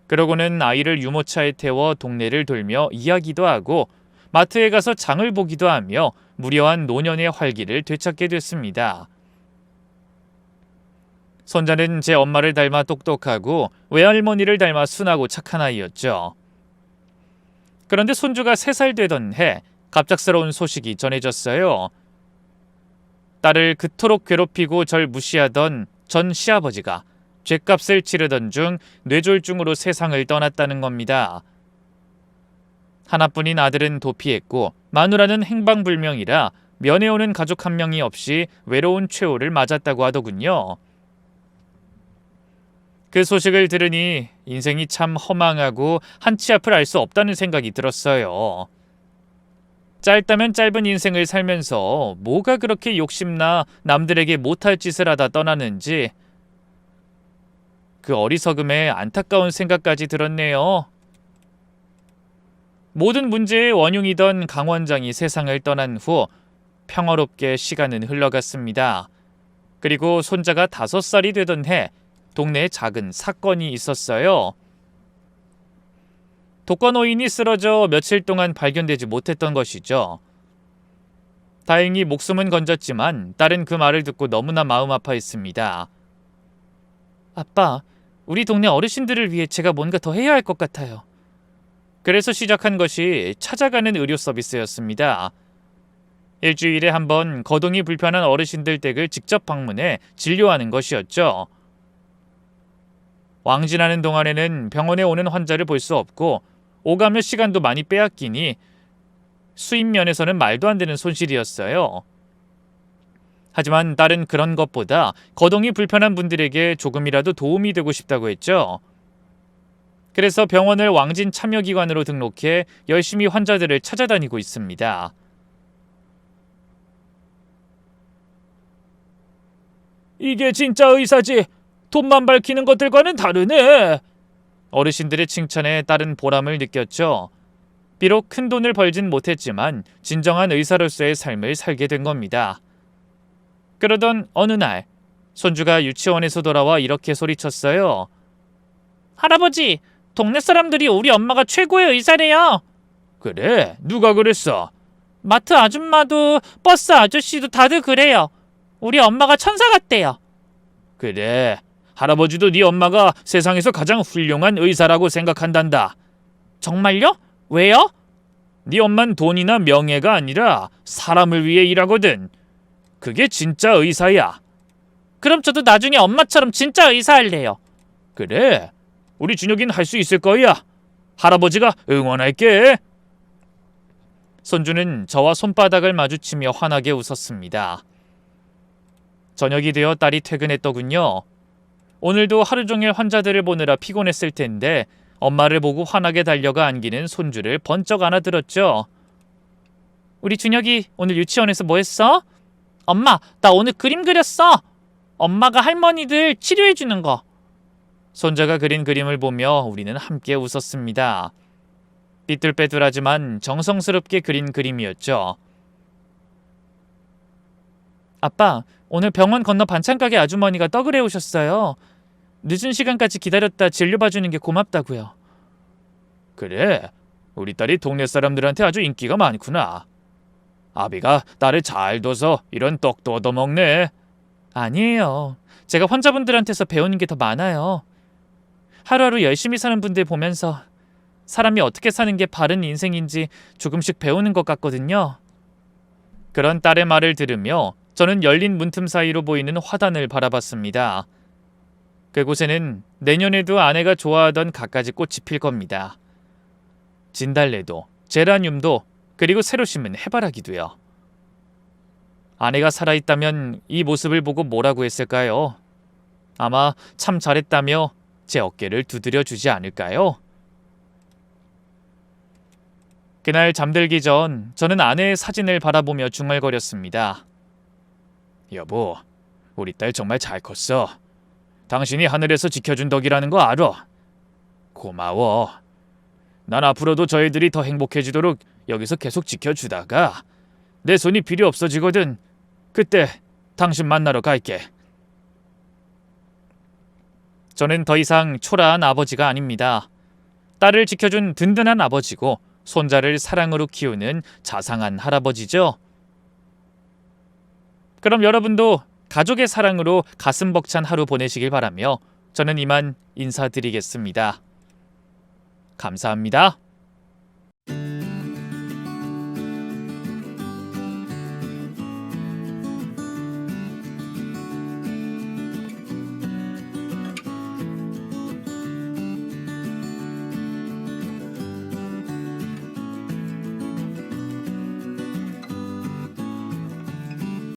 그러고는 아이를 유모차에 태워 동네를 돌며 이야기도 하고 마트에 가서 장을 보기도 하며 무려한 노년의 활기를 되찾게 됐습니다. 손자는 제 엄마를 닮아 똑똑하고 외할머니를 닮아 순하고 착한 아이였죠. 그런데 손주가 3살 되던 해 갑작스러운 소식이 전해졌어요. 딸을 그토록 괴롭히고 절 무시하던 전 시아버지가 죗값을 치르던 중 뇌졸중으로 세상을 떠났다는 겁니다. 하나뿐인 아들은 도피했고 마누라는 행방불명이라 면회오는 가족 한 명이 없이 외로운 최후를 맞았다고 하더군요. 그 소식을 들으니 인생이 참 허망하고 한치 앞을 알 수 없다는 생각이 들었어요. 짧다면 짧은 인생을 살면서 뭐가 그렇게 욕심나 남들에게 못할 짓을 하다 떠나는지 그 어리석음에 안타까운 생각까지 들었네요. 모든 문제의 원흉이던 강 원장이 세상을 떠난 후 평화롭게 시간은 흘러갔습니다. 그리고 손자가 5살이 되던 해 동네에 작은 사건이 있었어요. 독거노인이 쓰러져 며칠 동안 발견되지 못했던 것이죠. 다행히 목숨은 건졌지만 딸은 그 말을 듣고 너무나 마음 아파했습니다. 아빠, 우리 동네 어르신들을 위해 제가 뭔가 더 해야 할 것 같아요. 그래서 시작한 것이 찾아가는 의료 서비스였습니다. 일주일에 한 번 거동이 불편한 어르신들 댁을 직접 방문해 진료하는 것이었죠. 왕진하는 동안에는 병원에 오는 환자를 볼 수 없고 오가며 시간도 많이 빼앗기니 수입 면에서는 말도 안 되는 손실이었어요. 하지만 딸은 그런 것보다 거동이 불편한 분들에게 조금이라도 도움이 되고 싶다고 했죠. 그래서 병원을 왕진 참여기관으로 등록해 열심히 환자들을 찾아다니고 있습니다. 이게 진짜 의사지. 돈만 밝히는 것들과는 다르네. 어르신들의 칭찬에 딸은 보람을 느꼈죠. 비록 큰 돈을 벌진 못했지만 진정한 의사로서의 삶을 살게 된 겁니다. 그러던 어느 날 손주가 유치원에서 돌아와 이렇게 소리쳤어요. 할아버지, 동네 사람들이 우리 엄마가 최고의 의사래요. 그래? 누가 그랬어? 마트 아줌마도 버스 아저씨도 다들 그래요. 우리 엄마가 천사 같대요. 그래, 할아버지도 네 엄마가 세상에서 가장 훌륭한 의사라고 생각한단다. 정말요? 왜요? 네 엄만 돈이나 명예가 아니라 사람을 위해 일하거든. 그게 진짜 의사야. 그럼 저도 나중에 엄마처럼 진짜 의사 할래요. 그래, 우리 준혁이는 할 수 있을 거야. 할아버지가 응원할게. 손주는 저와 손바닥을 마주치며 환하게 웃었습니다. 저녁이 되어 딸이 퇴근했더군요. 오늘도 하루 종일 환자들을 보느라 피곤했을 텐데 엄마를 보고 환하게 달려가 안기는 손주를 번쩍 안아들었죠. 우리 준혁이 오늘 유치원에서 뭐 했어? 엄마, 나 오늘 그림 그렸어. 엄마가 할머니들 치료해주는 거. 손자가 그린 그림을 보며 우리는 함께 웃었습니다. 삐뚤빼뚤하지만 정성스럽게 그린 그림이었죠. 아빠, 오늘 병원 건너 반찬가게 아주머니가 떡을 해오셨어요. 늦은 시간까지 기다렸다 진료 봐주는 게 고맙다고요. 그래, 우리 딸이 동네 사람들한테 아주 인기가 많구나. 아비가 딸을 잘 둬서 이런 떡도 얻어먹네. 아니에요. 제가 환자분들한테서 배우는 게 더 많아요. 하루하루 열심히 사는 분들 보면서 사람이 어떻게 사는 게 바른 인생인지 조금씩 배우는 것 같거든요. 그런 딸의 말을 들으며 저는 열린 문틈 사이로 보이는 화단을 바라봤습니다. 그곳에는 내년에도 아내가 좋아하던 갖가지 꽃이 필 겁니다. 진달래도, 제라늄도, 그리고 새로 심은 해바라기도요. 아내가 살아있다면 이 모습을 보고 뭐라고 했을까요? 아마 참 잘했다며 제 어깨를 두드려 주지 않을까요? 그날 잠들기 전 저는 아내의 사진을 바라보며 중얼거렸습니다. 여보, 우리 딸 정말 잘 컸어. 당신이 하늘에서 지켜준 덕이라는 거 알아. 고마워. 난 앞으로도 저희들이 더 행복해지도록 여기서 계속 지켜주다가 내 손이 필요 없어지거든. 그때 당신 만나러 갈게. 저는 더 이상 초라한 아버지가 아닙니다. 딸을 지켜준 든든한 아버지고 손자를 사랑으로 키우는 자상한 할아버지죠. 그럼 여러분도 가족의 사랑으로 가슴 벅찬 하루 보내시길 바라며 저는 이만 인사드리겠습니다. 감사합니다.